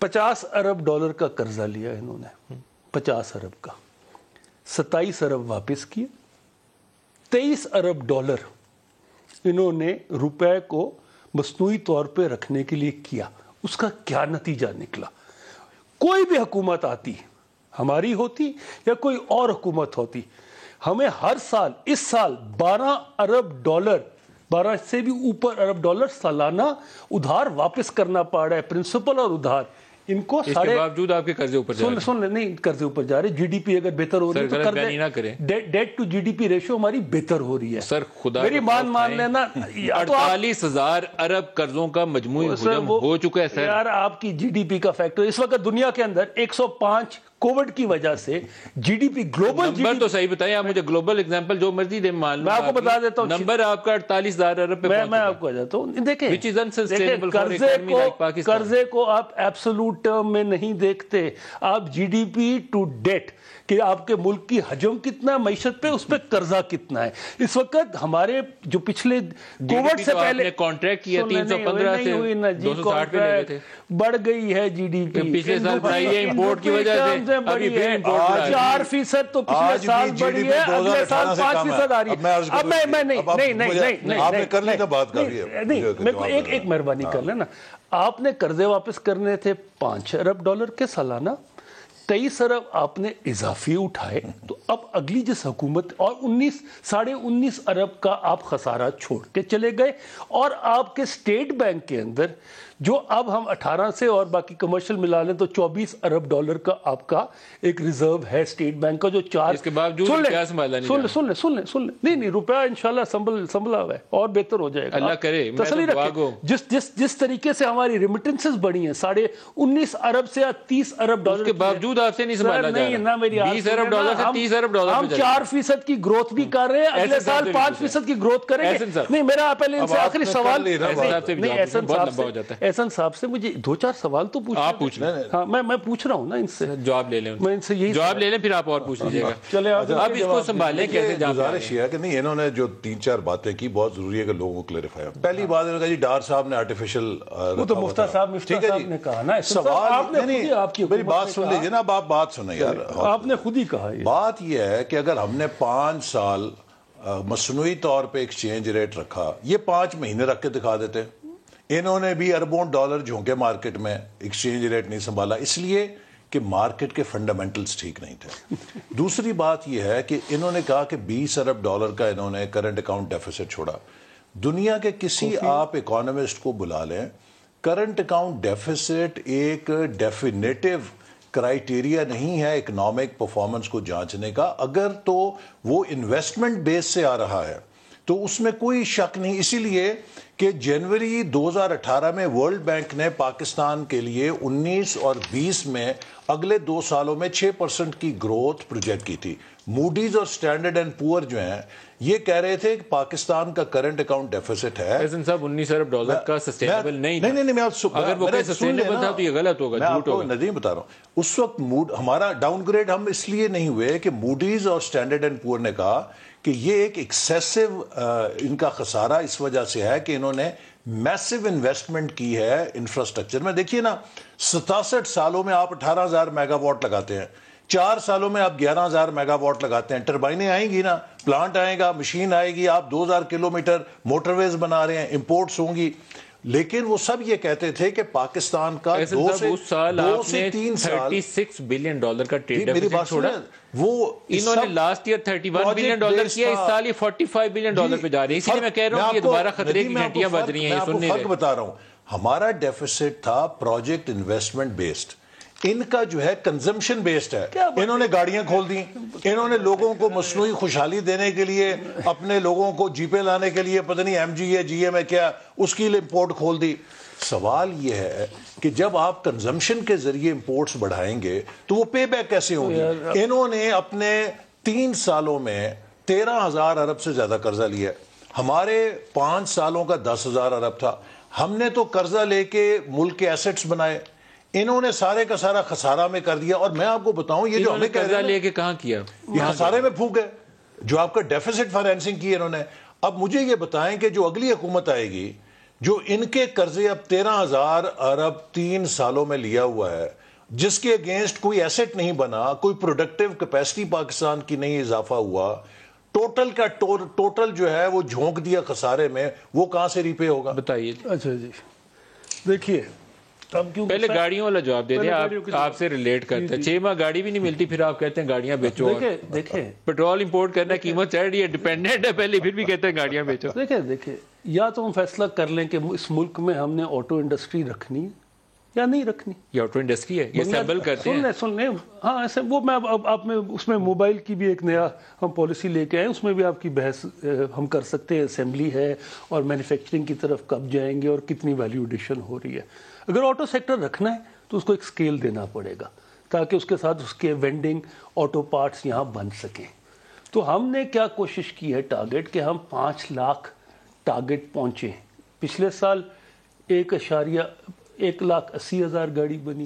$50 ارب کا قرضہ لیا انہوں نے, 50 ارب کا. 27 ارب واپس کیے. $23 ارب انہوں نے روپے کو مصنوعی طور پہ رکھنے کے لیے کیا. اس کا کیا نتیجہ نکلا؟ کوئی بھی حکومت آتی, ہماری ہوتی یا کوئی اور حکومت ہوتی, ہمیں ہر سال اس سال $12 ارب 12 سے بھی اوپر ارب ڈالر سالانہ ادھار واپس کرنا پڑ رہا ہے. پرنسپل اور ادھار ان کو اس کے باوجود آپ کے قرضے اوپر جا رہے ہیں. سن لیں, نہیں قرضے اوپر جا رہے. جی ڈی پی اگر بہتر ہو رہی ہے تو debt to G D P ratio ہماری بہتر ہو رہی ہے. سر خدا میری مان لینا 48,000 ارب قرضوں کا مجموعی حجم ہو چکا ہے سر. یار آپ کی جی ڈی پی کا فیکٹر اس وقت دنیا کے اندر 105 کووڈ کی وجہ سے G D P global number تو صحیح بتائیں آپ مجھے. گلوبل ایگزامپل جو مرضی دیں معلوم. میں آپ کو بتا دیتا ہوں نمبر آپ کا 48,000 ارب پہ پہنچ میں آپ کو بتا دیتا ہوں. دیکھیں قرضے کو آپ ایبسولوٹ ٹرم میں نہیں دیکھتے, آپ G D P to debt کہ آپ کے ملک کی حجم کتنا ہے معیشت پہ, اس پہ قرضہ کتنا ہے. اس وقت ہمارے جو پچھلے کووڈ سے پہلے کانٹریکٹ کیا 315 سے 260 پہ لے گئے تھے, بڑھ گئی ہے جی ڈی پی پچھلے سال بڑھائی ہے امپورٹ کی وجہ سے, ابھی پھر امپورٹ 4% تو پچھلے سال بڑھی ہے, اگلے سال 5% آ رہی ہے. اب میں نہیں آپ نے کر لی تو بات کر رہی ہے. نہیں, ایک مہربانی کر لینا, آپ نے قرضے واپس کرنے تھے $5 ارب کے سالانہ, 23 ارب آپ نے اضافی اٹھائے, تو اب اگلی جس حکومت, اور 19.5 ارب کا آپ خسارہ چھوڑ کے چلے گئے, اور آپ کے اسٹیٹ بینک کے اندر جو اب ہم 18 سے اور باقی کمرشل ملا لیں تو $24 ارب کا آپ کا ایک ریزرو ہے اسٹیٹ بینک کا, جو 4 اس کے باوجود کیا سنبھالا نہیں, سن لیں نہیں روپیہ انشاءاللہ سنبھلا ہوا ہے اور بہتر ہو جائے گا, اللہ کرے, تسلی رکھیں. جس طریقے سے ہماری ریمیٹنسز بڑھی ہیں 19.5 ارب سے 30 ارب ڈالر, اس کے باوجود آپ سے نہیں سنبھالا جا رہا. 20 ارب ڈالر سے 30 ارب ڈالر ہم 4% کی گروتھ بھی کر رہے ہیں, اگلے سال 5% کی گروتھ کریں گے. نہیں, میرا پہلے ان سے آخری سوال, احسن صاحب سے مجھے 2-4 سوال تو آپ پوچھ لیں. ہاں, میں پوچھ رہا ہوں نا ان سے, جواب لے لیں, میں ان سے یہی جواب لے لیں, پھر آپ اور پوچھ لیجیے گا. چلے اب اس کو سنبھالیں کیسے. گزارش یہ ہے کہ نہیں, انہوں نے جو 3-4 باتیں کی بہت ضروری ہے کہ لوگوں کو کلیریفائی ہو. پہلی بات انہوں نے کہا جی ڈار صاحب نے آرٹیفیشل, وہ تو مفتیٰ صاحب نے کہا نا, سوال میری بات سن لیجیے نا, اب آپ بات سنیں یار, آپ نے خود ہی کہا. بات یہ ہے کہ اگر ہم نے 5 سال مصنوعی طور پہ ایکسچینج ریٹ رکھا, یہ 5 مہینے رکھ کے دکھا دیتے. انہوں نے بھی اربوں ڈالر جھونکے مارکیٹ میں, ایکسچینج ریٹ نہیں سنبھالا, اس لیے کہ مارکیٹ کے فنڈامنٹلز ٹھیک نہیں تھے. دوسری بات یہ ہے کہ انہوں نے کہا کہ $20 ارب کا انہوں نے کرنٹ اکاؤنٹ ڈیفیسٹ چھوڑا. دنیا کے کسی آپ اکانومسٹ کو بلا لیں, کرنٹ اکاؤنٹ ڈیفیسٹ ایک ڈیفینیٹو کرائیٹیریا نہیں ہے اکنامک پرفارمنس کو جانچنے کا. اگر تو وہ انویسٹمنٹ بیس سے آ رہا ہے تو اس میں کوئی شک نہیں, اسی لیے کہ جنوری 2018 میں ورلڈ بینک نے پاکستان کے لیے 19 اور 20 میں اگلے 2 سالوں میں 6% کی گروتھ پروجیکٹ کی تھی. موڈیز اور اسٹینڈرڈ اینڈ پور جو ہیں یہ کہہ رہے تھے کہ پاکستان کا کرنٹ اکاؤنٹ ڈیفیسٹ ہے. احسن صاحب $19 ارب کا سسٹینیبل نہیں, میں اگر وہ کہیں سسٹینیبل تھا تو یہ غلط ہوگا, جھوٹ ہوگا. میں ندیم بتا رہا ہوں, اس وقت ہمارا ڈاؤن گریڈ ہم اس لیے نہیں ہوئے کہ موڈیز اور اسٹینڈرڈ اینڈ پور نے کہا کہ یہ ایک ایکسیسو ان کا خسارہ اس وجہ سے ہے کہ انہوں نے میسو انویسٹمنٹ کی ہے انفراسٹرکچر میں. دیکھیے نا, 67 سالوں میں آپ 18,000 میگا واٹ لگاتے ہیں, 4 سالوں میں آپ 11,000 میگا واٹ لگاتے ہیں. ٹربائنیں آئیں گی نا, پلانٹ آئے گا, مشین آئے گی, آپ 2,000 کلومیٹر موٹر ویز بنا رہے ہیں, امپورٹس ہوں گی. لیکن وہ سب یہ کہتے تھے کہ پاکستان کا 2 سے 3 سال $36 بلین کا ٹریڈ میری بات چھوڑا, وہ انہوں نے لاسٹ ایئر $31 بلین کیا, اس سال یہ $45 بلین پہ جا رہی ہے. اسی لیے میں کہہ رہا ہوں یہ دوبارہ خطرے کی گھنٹیاں بج رہی ہیں. میں آپ کو فرق بتا رہا ہوں, ہمارا ڈیفیسٹ تھا پروجیکٹ انویسٹمنٹ بیسڈ, ان کا جو ہے کنزمپشن بیسڈ ہے. انہوں نے گاڑیاں کھول دی, انہوں نے لوگوں کو مصنوعی خوشحالی دینے کے لیے, اپنے لوگوں کو جی پے لانے کے لیے, پتہ نہیں ایم جی ہے جی ایم ہے کیا, اس کی امپورٹ کھول دی. سوال یہ ہے کہ جب آپ کنزمپشن کے ذریعے امپورٹس بڑھائیں گے تو وہ پے بیک کیسے ہوں گی؟ انہوں نے اپنے 3 سالوں میں 13,000 ارب سے زیادہ قرضہ لیا, ہمارے 5 سالوں کا 10,000 ارب تھا. ہم نے تو قرضہ لے کے ملک کے ایسٹس بنائے, انہوں نے سارے کا سارا خسارہ میں کر دیا. اور میں آپ کو بتاؤں یہ جو ہمیں قرضہ لے کے کہاں کیا, یہ خسارے میں پھونک ہے جو آپ کا ڈیفیسٹ فائنینسنگ کی انہوں نے. اب مجھے یہ بتائیں کہ جو اگلی حکومت آئے گی, جو ان کے قرضے اب 13,000 ارب 3 سالوں میں لیا ہوا ہے, جس کے اگینسٹ کوئی ایسٹ نہیں بنا, کوئی پروڈکٹیو کیپیسٹی پاکستان کی نہیں اضافہ ہوا, ٹوٹل کا ٹوٹل جو ہے وہ جھونک دیا خسارے میں, وہ کہاں سے ریپے ہوگا؟ بتائیے. اچھا جی, دیکھیے پہلے گاڑیوں والا جواب دے دیں, آپ سے ریلیٹ کرتے ہیں. 6 ماہ گاڑی بھی نہیں ملتی, پھر آپ کہتے ہیں گاڑیاں بیچو. دیکھیں پیٹرول امپورٹ کرنا, قیمت چڑھ رہی ہے, ڈیپینڈنٹ ہے پہلے, پھر بھی کہتے ہیں گاڑیاں بیچو. دیکھیں یا تو ہم فیصلہ کر لیں کہ اس ملک میں ہم نے آٹو انڈسٹری رکھنی یا نہیں رکھنی. یہ آٹو انڈسٹری ہے, یہ اسٹیبل کرتے ہیں. سن لیں ہاں ایسے, وہ میں آپ میں اس میں موبائل کی بھی ایک نیا ہم پالیسی لے کے آئے, اس میں بھی آپ کی بحث ہم کر سکتے ہیں. اسمبلی ہے اور مینوفیکچرنگ کی طرف کب جائیں گے اور کتنی ویلیو ایڈیشن ہو رہی ہے. اگر آٹو سیکٹر رکھنا ہے تو اس کو ایک سکیل دینا پڑے گا تاکہ اس کے ساتھ اس کے وینڈنگ آٹو پارٹس یہاں بن سکیں. تو ہم نے کیا کوشش کی ہے ٹارگٹ, کہ ہم 5 لاکھ ٹارگٹ پہنچے. پچھلے سال 1.80,000 گاڑی بنی,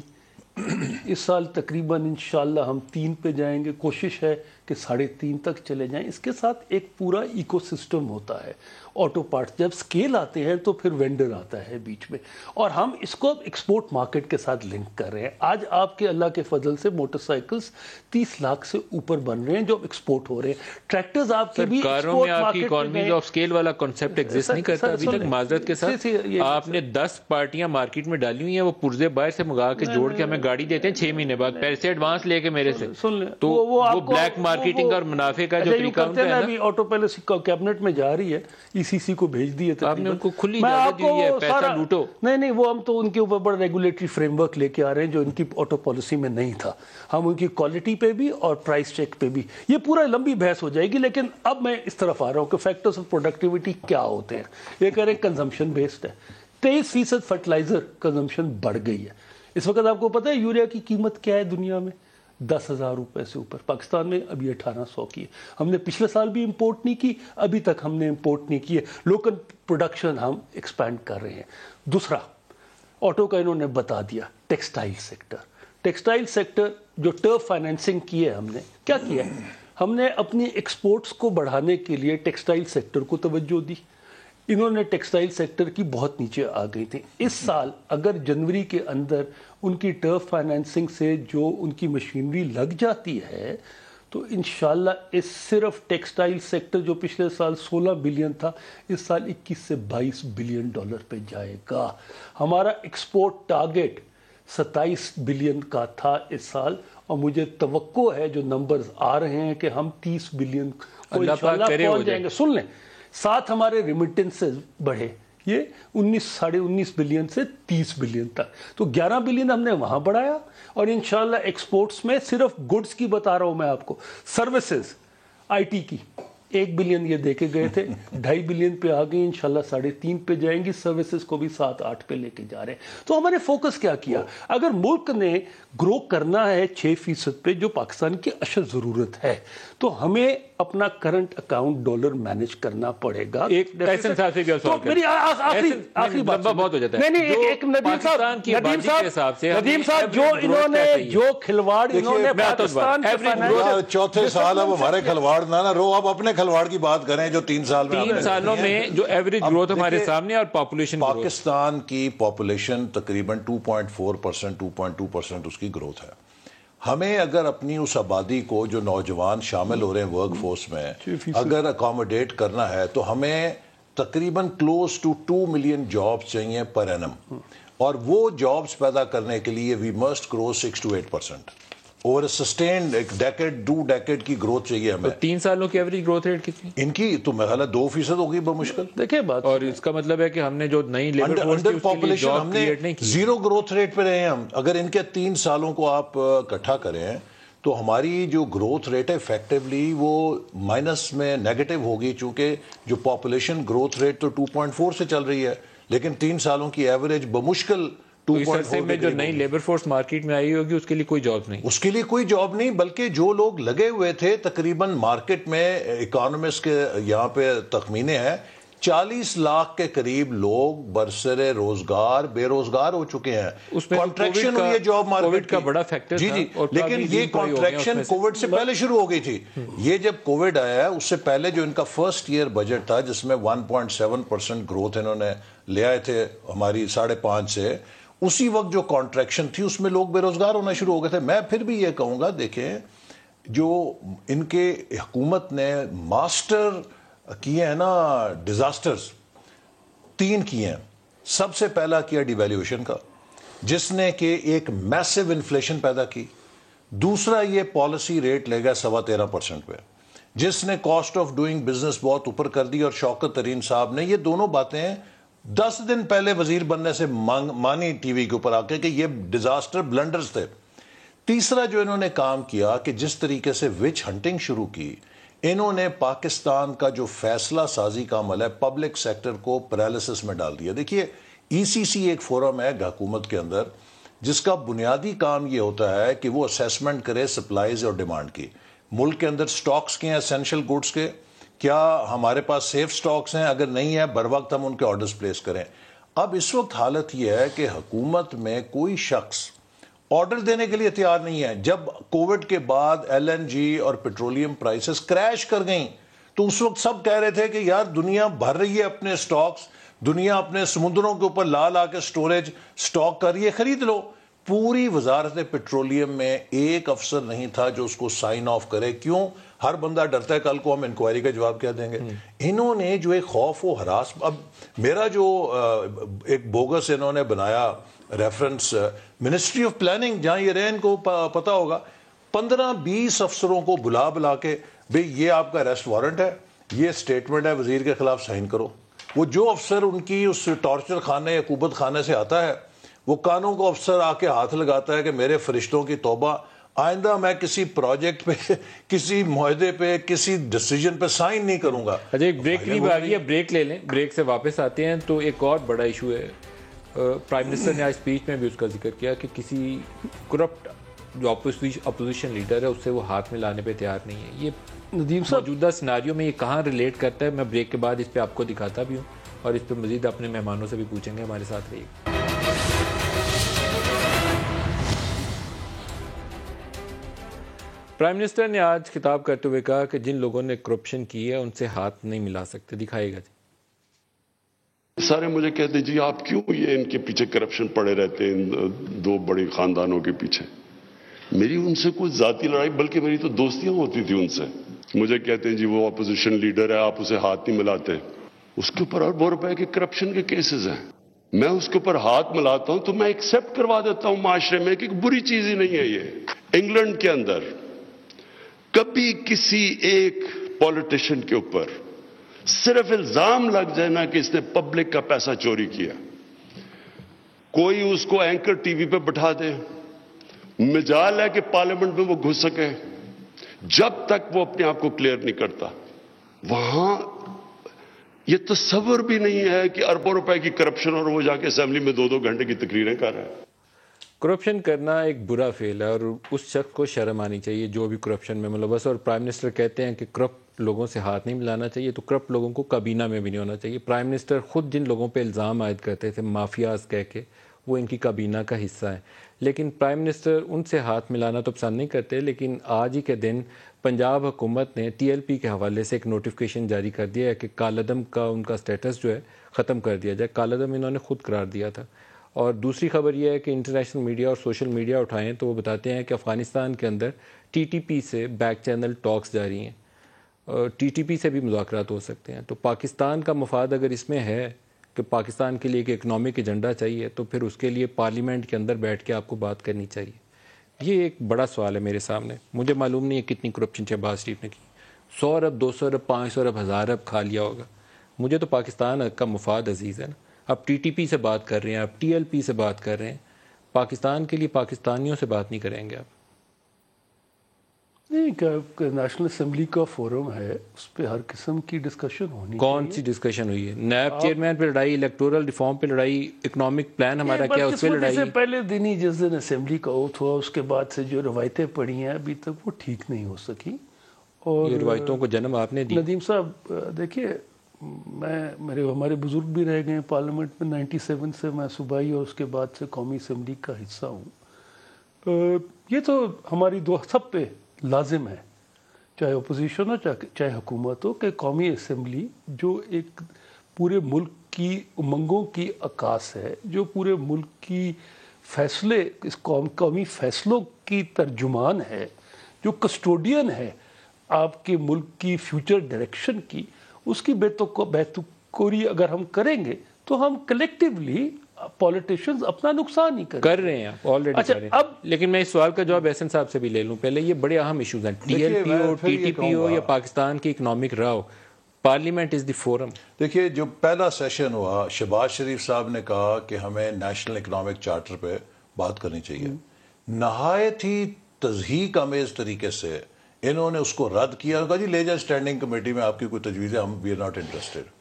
اس سال تقریباً انشاءاللہ ہم 3 پہ جائیں گے. کوشش ہے کہ 3.5 تک چلے جائیں. اس کے ساتھ ایک پورا ایکو سسٹم ہوتا ہے. آٹو پارٹس جب سکیل آتے ہیں تو پھر وینڈر آتا ہے بیچ میں, اور ہم اس کو ایکسپورٹ مارکیٹ کے ساتھ لنک کر رہے ہیں. آج آپ کے اللہ کے فضل سے موٹر سائیکلز 30 لاکھ سے اوپر بن رہے ہیں جو ایکسپورٹ ہو رہے ہیں. ٹریکٹرز آپ کے بھی کاروں میں آپ کی اکانومیز آف سکیل والا کنسپٹ ایگزسٹ نہیں کرتا ابھی تک. معذرت کے ساتھ آپ نے 10 پارٹیاں مارکیٹ میں ڈالی ہوئی ہیں, وہ پرزے باہر سے منگا کے جوڑ کے ہمیں گاڑی دیتے ہیں 6 مہینے بعد پیسے ایڈوانس لے کے میرے سے. تو وہ بلیک مارکیٹنگ اور منافع کا جو طریقہ ہے نا, ابھی آٹو پہلے کیبنٹ میں جا رہی ہے, ECC کو بھیج دی ہے. آپ نے ان کو کھلی اجازت دی ہے پیسہ لوٹو. نہیں, وہ ہم تو ان کے اوپر بڑا ریگولیٹری فریم ورک لے کے آ رہے ہیں جو ان کی آٹو پالیسی میں نہیں تھا. ہم ان کی کوالٹی پہ بھی اور پرائس چیک پہ بھی, یہ پورا لمبی بحث ہو جائے گی. لیکن اب میں اس طرف آ رہا ہوں کہ فیکٹرز آف پروڈکٹیوٹی کیا ہوتے ہیں. یہ کہہ رہے ہیں کنزمپشن بیسڈ ہے. 23% فرٹیلائزر کنزمپشن بڑھ گئی ہے. اس وقت آپ کو پتہ ہے یوریا کی قیمت کیا ہے دنیا میں؟ 10,000 روپے سے اوپر. پاکستان میں ابھی 1800 کی ہے. ہم نے پچھلے سال بھی امپورٹ نہیں کی, ابھی تک ہم نے امپورٹ نہیں کی ہے. لوکل پروڈکشن ہم ایکسپینڈ کر رہے ہیں. دوسرا, آٹو کا انہوں نے بتا دیا, ٹیکسٹائل سیکٹر. ٹیکسٹائل سیکٹر جو ٹرف فائنینسنگ کی ہے, ہم نے کیا کیا ہے, ہم نے اپنی ایکسپورٹس کو بڑھانے کے لیے ٹیکسٹائل سیکٹر کو توجہ دی. انہوں نے ٹیکسٹائل سیکٹر کی بہت نیچے آ گئی تھی. اس سال اگر جنوری کے اندر ان کی ٹرف فائنینسنگ سے جو ان کی مشینری لگ جاتی ہے تو انشاءاللہ اس صرف ٹیکسٹائل سیکٹر جو پچھلے سال 16 بلین تھا, اس سال 21 سے 22 بلین ڈالر پہ جائے گا. ہمارا ایکسپورٹ ٹارگٹ 27 بلین کا تھا اس سال, اور مجھے توقع ہے جو نمبرز آ رہے ہیں کہ ہم 30 بلین کو انشاءاللہ پہنچ جائیں گے. سن لیں, ساتھ ہمارے ریمیٹنسز بڑھے, یہ 19.5 بلین سے 30 بلین تک, تو 11 بلین ہم نے وہاں بڑھایا. اور انشاءاللہ ایکسپورٹس میں صرف گڈز کی بتا رہا ہوں میں آپ کو, سروسز IT کی 1 بلین یہ دے کے گئے تھے, 2.5 بلین پہ آ گئی, انشاءاللہ 3.5 پہ جائیں گی. سروسز کو بھی 7-8 پہ لے کے جا رہے ہیں. تو ہم نے فوکس کیا کیا, اگر ملک نے گرو کرنا ہے 6% پہ جو پاکستان کی اشد ضرورت ہے, تو ہمیں اپنا کرنٹ اکاؤنٹ ڈالر مینج کرنا پڑے گا. ایک احسن صاحب سے بھی سوال کریں. میری آخری بات بہت ہو جاتا ہے. نہیں, ایک ندیم صاحب جو انہوں نے جو کھلواڑ انہوں نے پاکستان کے چوتھے سال اب ہمارے کھلواڑ نہ رو, اب اپنے کھلواڑ کی بات کریں جو 3 سال میں 3 سالوں میں جو ایوریج گروتھ ہمارے سامنے, اور پاپولیشن پاکستان کی پاپولیشن تقریباً 2.4%, 2.2% اس کی گروتھ ہے. ہمیں اگر اپنی اس آبادی کو جو نوجوان شامل ہو رہے ہیں ورک فورس میں اگر اکاموڈیٹ کرنا ہے تو ہمیں تقریباً کلوز ٹو 2 ملین جابس چاہیے پر اینم, اور وہ جابس پیدا کرنے کے لیے we must grow 6 to 8%. Over sustained ایک ڈیکیڈ 2 ڈیکیڈ کی گروتھ چاہیے ہمیں. 3 سالوں کی ایوریج گروتھ ریٹ کتنی ان کی؟ تو میرا خیال ہے 2% ہوگی بمشکل. دیکھیں بات, اور اس کا مطلب ہے کہ ہم نے جو نئی لیبر فورس کی پاپولیشن ہم نے 0 گروتھ ریٹ پہ رہے ہیں ہم. اگر ان کے 3 سالوں کو آپ اکٹھا کریں تو ہماری جو گروتھ ریٹ ہے افیکٹولی وہ مائنس میں نیگیٹو ہوگی, چونکہ جو پاپولیشن گروتھ ریٹ تو 2.4 سے چل رہی ہے, لیکن 3 سالوں کی ایوریج بمشکل 2.4 میں جو نئی لیبر فورس مارکیٹ میں آئی ہوگی اس کے لیے کوئی جاب نہیں. اس کے لیے کوئی جاب نہیں, بلکہ جو لوگ لگے ہوئے تھے تقریباً مارکیٹ میں اکانومسٹ کے یہاں پہ تخمینے ہیں 40 لاکھ کے قریب لوگ برسر روزگار بے روزگار ہو چکے ہیں. کانٹریکشن ہوئی ہے جاب مارکیٹ کا بڑا فیکٹر جی, لیکن یہ کانٹریکشن کووڈ سے پہلے شروع ہو گئی تھی. یہ جب کووڈ آیا ہے اس سے پہلے جو ان کا فرسٹ ایئر بجٹ تھا جس میں 1.7% گروتھ انہوں نے لے آئے تھے ہماری 5.5 سے, اسی وقت جو کانٹریکشن تھی اس میں لوگ بے روزگار ہونا شروع ہو گئے تھے. میں پھر بھی یہ کہوں گا, دیکھیں جو ان کے حکومت نے ماسٹر کیے ہیں نا ڈیزاسٹرز 3 کیے ہیں. سب سے پہلا کیا ڈیویلیویشن کا, جس نے کہ ایک میسو انفلیشن پیدا کی. دوسرا یہ پالیسی ریٹ لے گیا 13.25% پہ, جس نے کاسٹ آف ڈوئنگ بزنس بہت اوپر کر دی. اور شوکت ترین صاحب نے یہ دونوں باتیں 10 دن پہلے وزیر بننے سے مانی ٹی وی کے اوپر آ کے کہ یہ ڈیزاسٹر بلنڈرز تھے. تیسرا جو انہوں نے کام کیا کہ جس طریقے سے وچ ہنٹنگ شروع کی, انہوں نے پاکستان کا جو فیصلہ سازی کا عمل ہے پبلک سیکٹر کو پیرالسس میں ڈال دیا. دیکھیے ECC ایک فورم ہے حکومت کے اندر جس کا بنیادی کام یہ ہوتا ہے کہ وہ اسیسمنٹ کرے سپلائیز اور ڈیمانڈ کی. ملک کے اندر سٹاکس کے ہیں اسینشل گڈس کے, کیا ہمارے پاس سیف سٹاکس ہیں, اگر نہیں ہے بر وقت ہم ان کے آرڈرز پلیس کریں. اب اس وقت حالت یہ ہے کہ حکومت میں کوئی شخص آرڈر دینے کے لیے تیار نہیں ہے. جب کووڈ کے بعد LNG اور پیٹرولیم پرائسز کریش کر گئیں تو اس وقت سب کہہ رہے تھے کہ یار دنیا بھر رہی ہے اپنے سٹاکس, دنیا اپنے سمندروں کے اوپر لا کے سٹوریج سٹاک کر رہی ہے, خرید لو. پوری وزارت پیٹرولیم میں ایک افسر نہیں تھا جو اس کو سائن آف کرے. کیوں؟ ہر بندہ ڈرتا ہے کل کو ہم انکوائری کا جواب کیا دیں گے. انہوں نے جو ایک خوف و ہراس, اب میرا جو ایک بوگس انہوں نے بنایا ریفرنس منسٹری آف پلاننگ, جہاں یہ رہے, ان کو پتا ہوگا, 15-20 افسروں کو بلا کے بھئی یہ آپ کا اریسٹ وارنٹ ہے, یہ سٹیٹمنٹ ہے وزیر کے خلاف, سائن کرو. وہ جو افسر ان کی اس ٹارچر خانے یا قوبت خانے سے آتا ہے, وہ کانوں کو افسر آ کے ہاتھ لگاتا ہے کہ میرے فرشتوں کی توبہ, آئندہ میں کسی پروجیکٹ پہ, کسی معاہدے پہ, کسی ڈیسیجن پہ سائن نہیں کروں گا. اچھا, ایک بریک قریب آ گئی ہے, بریک لے لیں, بریک سے واپس آتے ہیں. تو ایک اور بڑا ایشو ہے, پرائم منسٹر نے آج اسپیچ میں بھی اس کا ذکر کیا کہ کسی کرپٹ جو اپوزیشن لیڈر ہے اس سے وہ ہاتھ ملانے پہ تیار نہیں ہے. یہ ندیم صاحب موجودہ سیناریو میں یہ کہاں ریلیٹ کرتا ہے؟ میں بریک کے بعد اس پہ آپ کو دکھاتا بھی ہوں اور اس پہ مزید اپنے مہمانوں سے بھی پوچھیں گے. ہمارے ساتھ رہیے. پرائم منسٹر نے آج خطاب کرتے ہوئے کہا کہ جن لوگوں نے کرپشن کی ہے ان سے ہاتھ نہیں ملا سکتے. دکھائے گا جی. سارے مجھے کہتے جی آپ کیوں یہ ان کے پیچھے کرپشن پڑے رہتے ہیں, ان دو بڑی خاندانوں کے پیچھے. میری ان سے کوئی ذاتی لڑائی, بلکہ میری تو دوستیاں ہوتی تھی ان سے. مجھے کہتے ہیں جی وہ اپوزیشن لیڈر ہے, آپ اسے ہاتھ نہیں ملاتے. اس کے اوپر اربوں روپے کے کرپشن کے کیسز ہیں, میں اس کے اوپر ہاتھ ملاتا ہوں تو میں ایکسیپٹ کروا دیتا ہوں معاشرے میں کہ بری چیز ہی نہیں ہے یہ. انگلینڈ کے اندر کبھی کسی ایک پولیٹیشین کے اوپر صرف الزام لگ جائے نا کہ اس نے پبلک کا پیسہ چوری کیا, کوئی اس کو اینکر ٹی وی پہ بٹھا دے, مجال ہے کہ پارلیمنٹ میں وہ گھس سکے, جب تک وہ اپنے آپ کو کلیئر نہیں کرتا وہاں یہ تصور بھی نہیں ہے کہ اربوں روپے کی کرپشن اور وہ جا کے اسمبلی میں 2-2 گھنٹے کی تقریریں کر رہا ہے. کرپشن کرنا ایک برا فعل ہے اور اس شخص کو شرم آنی چاہیے جو بھی کرپشن میں ملوث. اور پرائم منسٹر کہتے ہیں کہ کرپٹ لوگوں سے ہاتھ نہیں ملانا چاہیے, تو کرپٹ لوگوں کو کابینہ میں بھی نہیں ہونا چاہیے. پرائم منسٹر خود جن لوگوں پہ الزام عائد کرتے تھے مافیاز کہہ کے, وہ ان کی کابینہ کا حصہ ہیں. لیکن پرائم منسٹر ان سے ہاتھ ملانا تو پسند نہیں کرتے. لیکن آج ہی کے دن پنجاب حکومت نے TLP کے حوالے سے ایک نوٹیفیکیشن جاری کر دیا ہے کہ کالعدم کا ان کا سٹیٹس جو ہے ختم کر دیا جائے. کالعدم انہوں نے خود قرار دیا تھا. اور دوسری خبر یہ ہے کہ انٹرنیشنل میڈیا اور سوشل میڈیا اٹھائیں تو وہ بتاتے ہیں کہ افغانستان کے اندر TTP سے بیک چینل ٹاکس جاری ہیں, اور TTP سے بھی مذاکرات ہو سکتے ہیں. تو پاکستان کا مفاد اگر اس میں ہے کہ پاکستان کے لیے ایک اکنامک ایجنڈا چاہیے, تو پھر اس کے لیے پارلیمنٹ کے اندر بیٹھ کے آپ کو بات کرنی چاہیے. یہ ایک بڑا سوال ہے میرے سامنے. مجھے معلوم نہیں ہے کتنی کرپشن شہباز شریف نے کی, 100 ارب 200 ارب 500 ارب 1000 ارب کھا لیا ہوگا. مجھے تو پاکستان کا مفاد عزیز ہے نا. اب TTP سے بات کر رہے ہیں, اب TLP سے بات کر رہے ہیں, پاکستان کے لیے پاکستانیوں سے بات نہیں کریں گے آپ؟ نہیں, کہ نیشنل اسمبلی کا فورم ہے, اس پہ ہر قسم کی ڈسکشن ہونی. کون سی ڈسکشن ہوئی ہے؟ نیب چیئرمین پہ لڑائی, الیکٹورل ریفارم پہ لڑائی, اکنامک پلان ہمارا کیا اس پہ لڑائی. پہلے دن ہی جس دن اسمبلی کا اوتھ ہوا, اس کے بعد سے جو روایتیں پڑی ہیں ابھی تک وہ ٹھیک نہیں ہو سکی. اور یہ روایتوں کو جنم آپ نے دی. ندیم صاحب دیکھیے, ہمارے بزرگ بھی رہ گئے پارلیمنٹ میں 97 سے, میں صوبائی اور اس کے بعد سے قومی اسمبلی کا حصہ ہوں. یہ تو ہماری سب پہ لازم ہے, چاہے اپوزیشن ہو چاہے حکومت ہو, کہ قومی اسمبلی جو ایک پورے ملک کی امنگوں کی عکاس ہے, جو پورے ملک کی فیصلے, اس قومی فیصلوں کی ترجمان ہے, جو کسٹوڈین ہے آپ کے ملک کی فیوچر ڈائریکشن کی, اس کی بیتوکوری اگر ہم کریں گے تو ہم کلیکٹیولی پولیٹیشینز اپنا نقصان ہی کر رہے ہیں آلریڈی. اچھا, اب لیکن میں اس سوال کا جواب احسن صاحب سے بھی لے لوں. پہلے یہ بڑے اہم ایشوز ہیں, TLP ہو, TTP ہو یا پاکستان کی اکنامک راہ ہو, پارلیمنٹ از دی فورم. دیکھیے, جو پہلا سیشن ہوا, شہباز شریف صاحب نے کہا کہ ہمیں نیشنل اکنامک چارٹر پہ بات کرنی چاہیے. نہایت ہی تضحیک آمیز طریقے سے انہوں نے اس کو رد کیا اور کہا جی لے جائیں اسٹینڈنگ کمیٹی میں, آپ کی کوئی تجویز ہے, ہم we are not interested.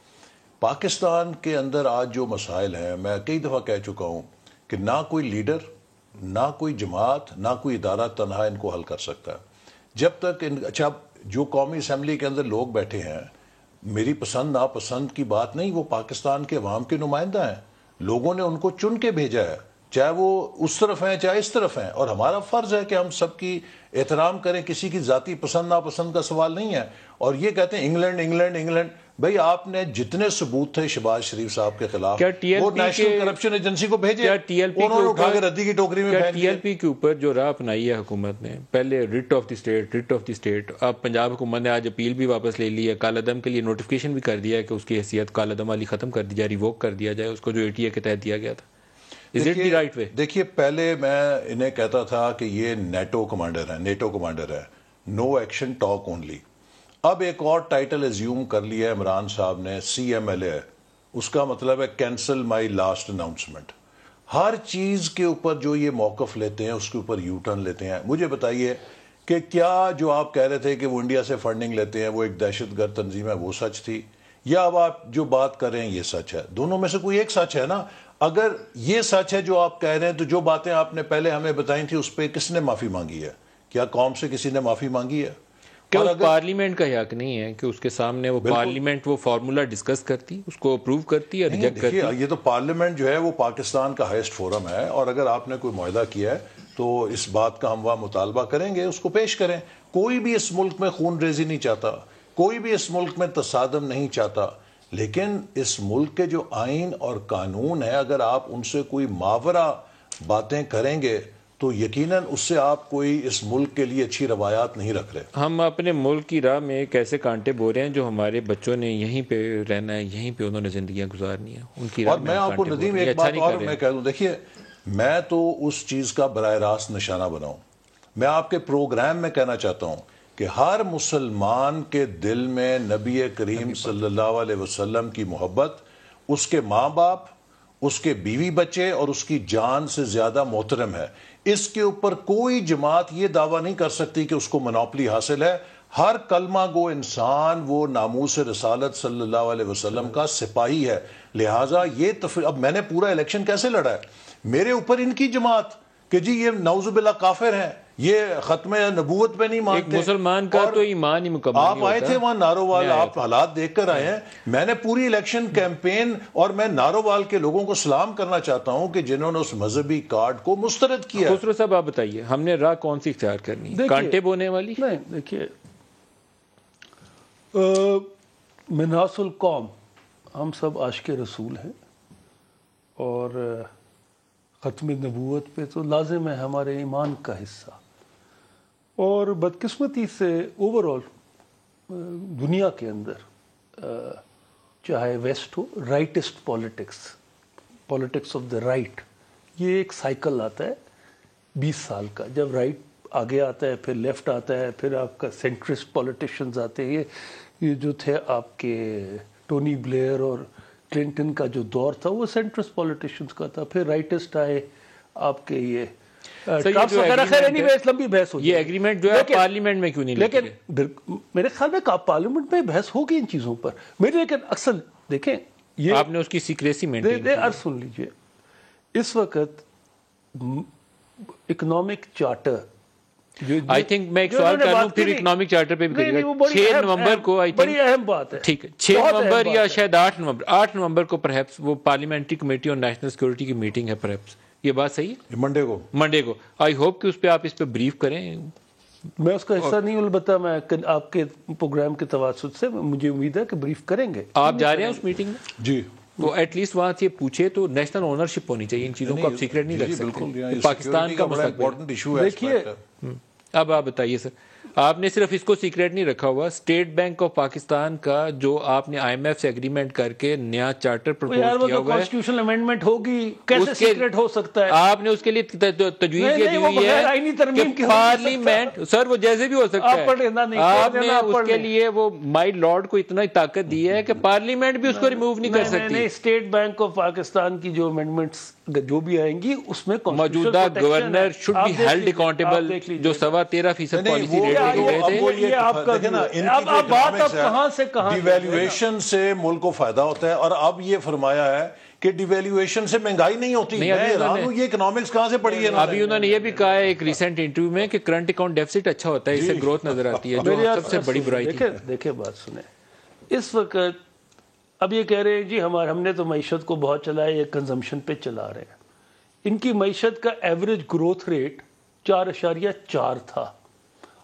Pakistan کے اندر آج جو مسائل ہیں, میں کئی دفعہ کہہ چکا ہوں کہ نہ کوئی لیڈر, نہ کوئی جماعت, نہ کوئی ادارہ تنہا ان کو حل کر سکتا ہے. جب تک اچھا, جو قومی اسمبلی کے اندر لوگ بیٹھے ہیں, میری پسند ناپسند کی بات نہیں, وہ پاکستان کے عوام کے نمائندہ ہیں. لوگوں نے ان کو چن کے بھیجا ہے, چاہے وہ اس طرف ہیں چاہے اس طرف ہیں، اور ہمارا فرض ہے کہ ہم سب کی احترام کریں، کسی کی ذاتی پسند ناپسند کا سوال نہیں ہے۔ اور یہ کہتے ہیں انگلینڈ انگلینڈ انگلینڈ، بھئی آپ نے جتنے ثبوت تھے شہباز شریف صاحب کے خلاف وہ نیشنل کرپشن ایجنسی کو بھیجے، انہوں نے اٹھا کے ردی کی ٹوکری میں پھینک دیا۔ ٹی ایل پی کے اوپر جو راہ اپنائی ہے حکومت نے، پہلے ریٹ آف دی اسٹیٹ، اب پنجاب حکومت نے آج اپیل بھی واپس لے لی ہے، کالعدم کے لیے نوٹیفیکیشن بھی کر دیا ہے کہ اس کی حیثیت کالعدم والی ختم کر دی جائے، ریووک کر دیا جائے اس کو جو اے ٹی اے کے تحت دیا گیا تھا۔ دیکھیے پہلے میں انہیں کہتا تھا کہ یہ نیٹو کمانڈر ہے، نو ایکشن ٹاک اونلی۔ اب ایک اور ٹائٹل ایزیوم کر لیا ہے عمران صاحب نے، سی ایم ایل اے، اس کا مطلب ہے کینسل مائی لاسٹ اناؤنسمنٹ۔ ہر چیز کے اوپر جو یہ موقف لیتے ہیں اس کے اوپر یو ٹرن لیتے ہیں۔ مجھے بتائیے کہ کیا جو آپ کہہ رہے تھے کہ وہ انڈیا سے فنڈنگ لیتے ہیں، وہ ایک دہشت گرد تنظیم ہے، وہ سچ تھی، یا اب آپ جو بات کر رہے ہیں یہ سچ ہے؟ دونوں میں سے کوئی ایک سچ ہے نا۔ اگر یہ سچ ہے جو آپ کہہ رہے ہیں تو جو باتیں آپ نے پہلے ہمیں بتائی تھی اس پہ کس نے معافی مانگی ہے؟ کیا قوم سے کسی نے معافی مانگی ہے؟ پارلیمنٹ کا حق نہیں ہے کہ اس کے سامنے وہ پارلیمنٹ وہ فارمولا ڈسکس کرتی، اس کو اپروو کرتی یا ریجیکٹ کرتی؟ یہ تو پارلیمنٹ جو ہے وہ پاکستان کا ہائیسٹ فورم ہے، اور اگر آپ نے کوئی معاہدہ کیا ہے تو اس بات کا ہم وہاں مطالبہ کریں گے، اس کو پیش کریں۔ کوئی بھی اس ملک میں خون ریزی نہیں چاہتا، کوئی بھی اس ملک میں تصادم نہیں چاہتا، لیکن اس ملک کے جو آئین اور قانون ہے اگر آپ ان سے کوئی ماورا باتیں کریں گے تو یقیناً اس سے آپ کوئی اس ملک کے لیے اچھی روایات نہیں رکھ رہے۔ ہم اپنے ملک کی راہ میں کیسے کانٹے بو رہے ہیں جو ہمارے بچوں نے یہیں پہ رہنا ہے، یہیں پہ انہوں نے زندگیاں گزارنی ہیں، ان کی راہ اور میں آپ کو ندیم ایک بات اور میں کہہ دوں، دیکھیے میں تو اس چیز کا براہ راست نشانہ بناؤں، میں آپ کے پروگرام میں کہنا چاہتا ہوں کہ ہر مسلمان کے دل میں نبی کریم صلی اللہ علیہ وسلم کی محبت اس کے ماں باپ، اس کے بیوی بچے اور اس کی جان سے زیادہ محترم ہے۔ اس کے اوپر کوئی جماعت یہ دعویٰ نہیں کر سکتی کہ اس کو منوپلی حاصل ہے۔ ہر کلمہ گو انسان وہ ناموس رسالت صلی اللہ علیہ وسلم کا سپاہی ہے، لہٰذا یہ اب میں نے پورا الیکشن کیسے لڑا ہے، میرے اوپر ان کی جماعت کہ جی یہ نعوذ باللہ کافر ہیں، یہ ختم نبوت پہ نہیں مانتے۔ ایک مسلمان کا تو ایمان ہی مکمل نہیں ہوتا۔ آپ آئے تھے وہاں نارووال، آپ حالات دیکھ کر آئے ہیں۔ میں نے پوری الیکشن کیمپین، اور میں نارووال کے لوگوں کو سلام کرنا چاہتا ہوں کہ جنہوں نے اس مذہبی کارڈ کو مسترد کیا۔ خسرو صاحب آپ بتائیے ہم نے راہ کون سی اختیار کرنی ہے، کانٹے بونے والی؟ نہیں، دیکھیے مناس القوم، ہم سب عاشق رسول ہیں، اور ختم نبوت پہ تو لازم ہے ہمارے ایمان کا حصہ، اور بدقسمتی سے اوورآل دنیا کے اندر چاہے ویسٹ ہو، rightist politics of the right, یہ ایک سائیکل آتا ہے 20 سال کا، جب رائٹ آگے آتا ہے پھر لیفٹ آتا ہے، پھر آپ کا سینٹرسٹ پولیٹیشنز آتے ہیں۔ یہ جو تھے آپ کے ٹونی بلیئر اور کلنٹن کا جو دور تھا وہ سینٹرسٹ پولیٹیشنز کا تھا، پھر رائٹسٹ آئے آپ کے یہ لمبی بحث ہوتی ہے۔ یہ ایگریمنٹ جو ہے پارلیمنٹ میں کیوں نہیں لیتے؟ لیکن میرے خیال میں پارلیمنٹ میں بحث ہوگی ان چیزوں پر، لیکن اکثر دیکھیں یہ آپ نے اس کی سیکریسی مینٹین کی۔ سن لیجئے، اس وقت اکنامک چارٹر، آئی تھنک میں ایک سوال کر لوں پھر اکنامک چارٹر پہ بھی کریے گا۔ 6 نومبر کو بڑی اہم بات ہے، ٹھیک ہے 6 نومبر یا شاید 8 نومبر کو پرہیپس وہ پارلیمنٹری کمیٹی اور نیشنل سیکورٹی کی میٹنگ ہے، پرہیپس یہ بات صحیح ہے؟ منڈے کو آئی ہوپ کہ اس پہ آپ اس پہ بریف کریں۔ میں اس کا حصہ نہیں، البتہ میں آپ کے پروگرام کے تواسط سے مجھے امید ہے کہ بریف کریں گے۔ آپ جا رہے ہیں اس میٹنگ میں؟ جی، تو ایٹ لیسٹ وہاں سے پوچھے تو نیشنل اونرشپ ہونی چاہیے، ان چیزوں کو آپ سیکریٹ نہیں رکھ سکتے، پاکستان کا مسئلہ۔ دیکھیے اب آپ بتائیے سر، آپ نے صرف اس کو سیکریٹ نہیں رکھا ہوا، اسٹیٹ بینک آف پاکستان کا جو آپ نے آئی ایم ایف سے ایگریمنٹ کر کے نیا چارٹر پرپوز کیا ہوا ہے، کانسٹیٹیوشنل امینڈمنٹ ہوگی، کیسے سیکریٹ ہو سکتا ہے؟ آپ نے اس کے لیے تجویز یہ دی ہوئی ہے کہ پارلیمنٹ، سر وہ جیسے بھی ہو سکتا ہے، آپ نے اس کے لیے وہ مائی لارڈ کو اتنا طاقت دی ہے کہ پارلیمنٹ بھی اس کو ریموو نہیں کر سکتی۔ اسٹیٹ بینک آف پاکستان کی جو امینڈمنٹس جو بھی آئیں گی اس میں موجودہ governor should be held accountable, جو 13.25% پالیسی ریٹ لے گئے تھے۔ ڈیویلیویشن سے ملک کو فائدہ ہوتا ہے، اور اب یہ فرمایا ہے کہ ڈیویلیویشن سے مہنگائی نہیں ہوتی۔ یہ اکنامکس کہاں سے پڑھی ہے؟ ابھی انہوں نے یہ بھی کہا ہے ایک ریسنٹ انٹرویو میں کہ کرنٹ اکاؤنٹ ڈیفیسٹ اچھا ہوتا ہے، اس سے گروتھ نظر آتی ہے، جو سب سے بڑی برائی تھی۔ دیکھیں بات سنیں، اس وقت اب یہ کہہ رہے ہیں جی ہم نے تو معیشت کو بہت چلایا، یہ کنزمپشن پہ چلا رہے ہیں۔ ان کی معیشت کا ایوریج گروتھ ریٹ 4.4 تھا.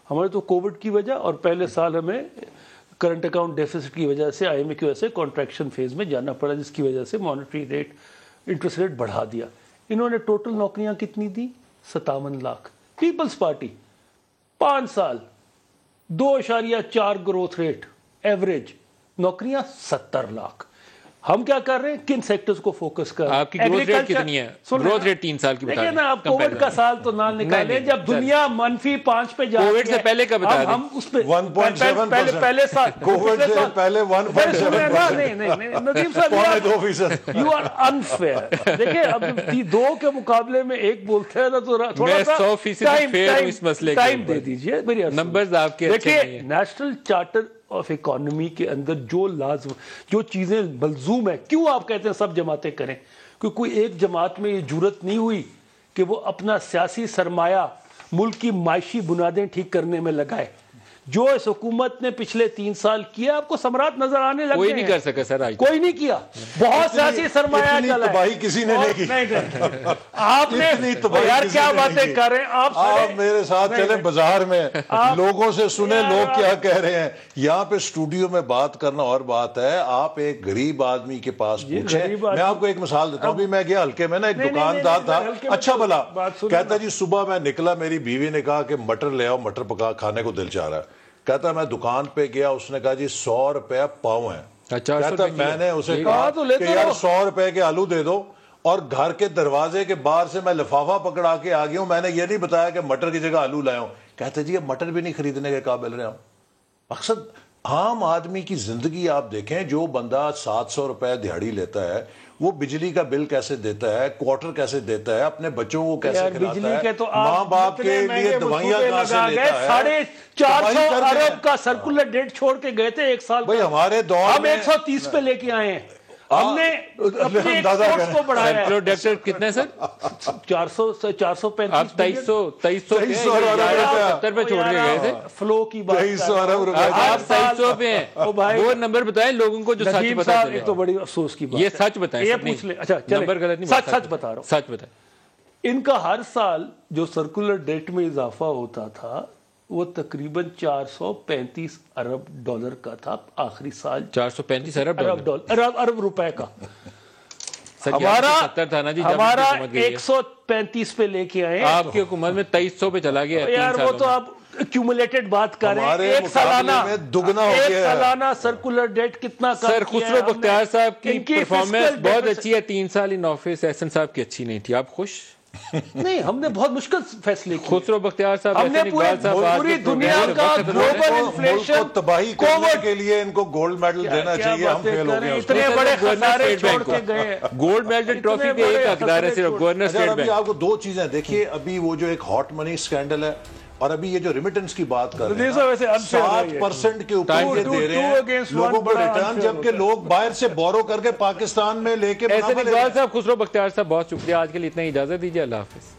ہمارے تو کووڈ کی وجہ اور پہلے سال ہمیں کرنٹ اکاؤنٹ ڈیفیسٹ کی وجہ سے آئی ایم اے کی وجہ سے کانٹریکشن فیز میں جانا پڑا, جس کی وجہ سے مانیٹری ریٹ انٹرسٹ ریٹ بڑھا دیا. انہوں نے ٹوٹل نوکریاں کتنی دی؟ 57 لاکھ. پیپلز پارٹی 5 سال 2.4 گروتھ ریٹ ایوریج, نوکریاں 70 لاکھ. ہم کیا کر رہے ہیں, کن سیکٹرز کو فوکس کر رہے ہیں؟ آپ کی گروتھ ریٹ کتنی ہے؟ گروتھ ریٹ 3 سال کی بتا دیکھیں نا, آپ کووڈ کا سال تو نہ نکالیں جب دنیا -5 پہ جا رہی ہے. کووڈ سے پہلے کا بتا دیں. ہم اس پہ 1.7% پہلے سال کووڈ سے پہلے 1.7%. نہیں ندیم صاحب, یو آر انفیئر. دیکھیں اب 2 کے مقابلے میں 1 بولتے ہیں نا تو تھوڑا سا 100% فیئر ہوں اس مسئلے کے ٹائم دے دیجئے. میری نمبرز آپ کے اچھے نہیں ہیں. نیشنل چارٹر آف اکانومی کے اندر جو چیزیں ملزوم ہیں, کیوں آپ کہتے ہیں سب جماعتیں کریں؟ کیونکہ کوئی ایک جماعت میں یہ جرت نہیں ہوئی کہ وہ اپنا سیاسی سرمایہ ملک کی معاشی بنیادیں ٹھیک کرنے میں لگائے. جو اس حکومت نے پچھلے 3 سال کیا, آپ کو ثمرات نظر آنے لگ گئے. کوئی نہیں کر سکا سر, آج کوئی نہیں کیا. بہت سیاسی سرمایہ چلا ہے, تباہی کسی نے نہیں کی. آپ نے یار کیا باتیں کر رہے ہیں آپ میرے ساتھ چلیں بازار میں, لوگوں سے سنیں لوگ کیا کہہ رہے ہیں. یہاں پہ اسٹوڈیو میں بات کرنا اور بات ہے, آپ ایک غریب آدمی کے پاس پوچھیں. میں آپ کو ایک مثال دیتا ہوں. ابھی میں گیا ہلکے میں نا, ایک دکاندار تھا اچھا بھلا, کہتا جی صبح میں نکلا, میری بیوی نے کہا کہ مٹر لے آؤ, مٹر پکا کھانے کو دل چاہ رہا ہے. کہتا میں دکان پہ گیا, اس نے کہا جی 100 روپے پاؤں ہیں. کہتا میں نے اسے کہا کہ یار 100 روپے کے آلو دے دو, اور گھر کے دروازے کے باہر سے میں لفافہ پکڑا کے آ گیا ہوں. میں نے یہ نہیں بتایا کہ مٹر کی جگہ آلو لائے ہوں. کہتے جی اب مٹر بھی نہیں خریدنے کے قابل رہے ہوں. مقصد عام آدمی کی زندگی آپ دیکھیں, جو بندہ 700 روپے دہاڑی لیتا ہے وہ بجلی کا بل کیسے دیتا ہے, کوارٹر کیسے دیتا ہے, اپنے بچوں کو کیسے کھلاتا ہے, ماں باپ کے لیے دوائیاں کہاں سے لیتا ہے. 450 ارب کا سرکولر ڈیٹ چھوڑ کے گئے تھے 1 سال. بھئی ہمارے دور ہم 130 پہ لے کے آئے ہیں. ہم نے اپنے ایکسپورٹس کو بڑھایا ہے. سرکولر ڈیٹ کتنا ہے سر؟ 435. آپ 2370 پہ چھوڑ کے گئے تھے. فلو کی بات 2300 ارب روپے. آپ 2300 پہ ہیں. وہ نمبر بتائیں لوگوں کو جو سچ بتا چلے. تو بڑی افسوس کی بات, یہ سچ بتائیں. یہ پوچھ لیں. اچھا نمبر غلط نہیں, سچ بتا رہا ہوں. سچ بتائیں. ان کا ہر سال جو سرکولر ڈیٹ میں اضافہ ہوتا تھا وہ تقریباً 435 ارب ڈالر کا تھا. آخری سال 435 ارب روپے کا. ہمارا 135 پہ لے کے آئے. آپ کی حکومت میں 2300 پہ چلا گیا. یار وہ تو آپ ایکومولیٹڈ بات کر رہے ہیں. ایک سالانہ سرکولر ڈیٹ کتنا کم. سر خسرو بختیار صاحب کی پرفارمنس بہت اچھی ہے. 3 سال ان آفس. احسن صاحب کی اچھی نہیں تھی. آپ خوش؟ نہیں, ہم نے بہت مشکل فیصلے کیے. خسرو بختیار صاحب, ہم نے پوری دنیا کا گلوبل انفلیشن تباہی کرنے کے لیے ان کو گولڈ میڈل دینا چاہیے. ہم فیل ہو گئے. اتنے بڑے خسارے چھوڑ کے گئے. گولڈ میڈل ٹرافی کے ایک حقدار ہے صرف گورنر اسٹیٹ بینک. آپ کو 2 چیزیں دیکھیے. ابھی وہ جو ایک ہاٹ منی اسکینڈل ہے, اور ابھی یہ جو ریمیٹنس کی بات کر رہے ہیں 7% کے اوپر یہ دے رہے ہیں لوگوں کو ریٹرن, جبکہ لوگ باہر سے بورو کر کے پاکستان میں لے کے. ایسے اقبال صاحب, خسرو بختیار صاحب بہت شکریہ. آج کے لیے اتنا اجازت دیجیے. اللہ حافظ.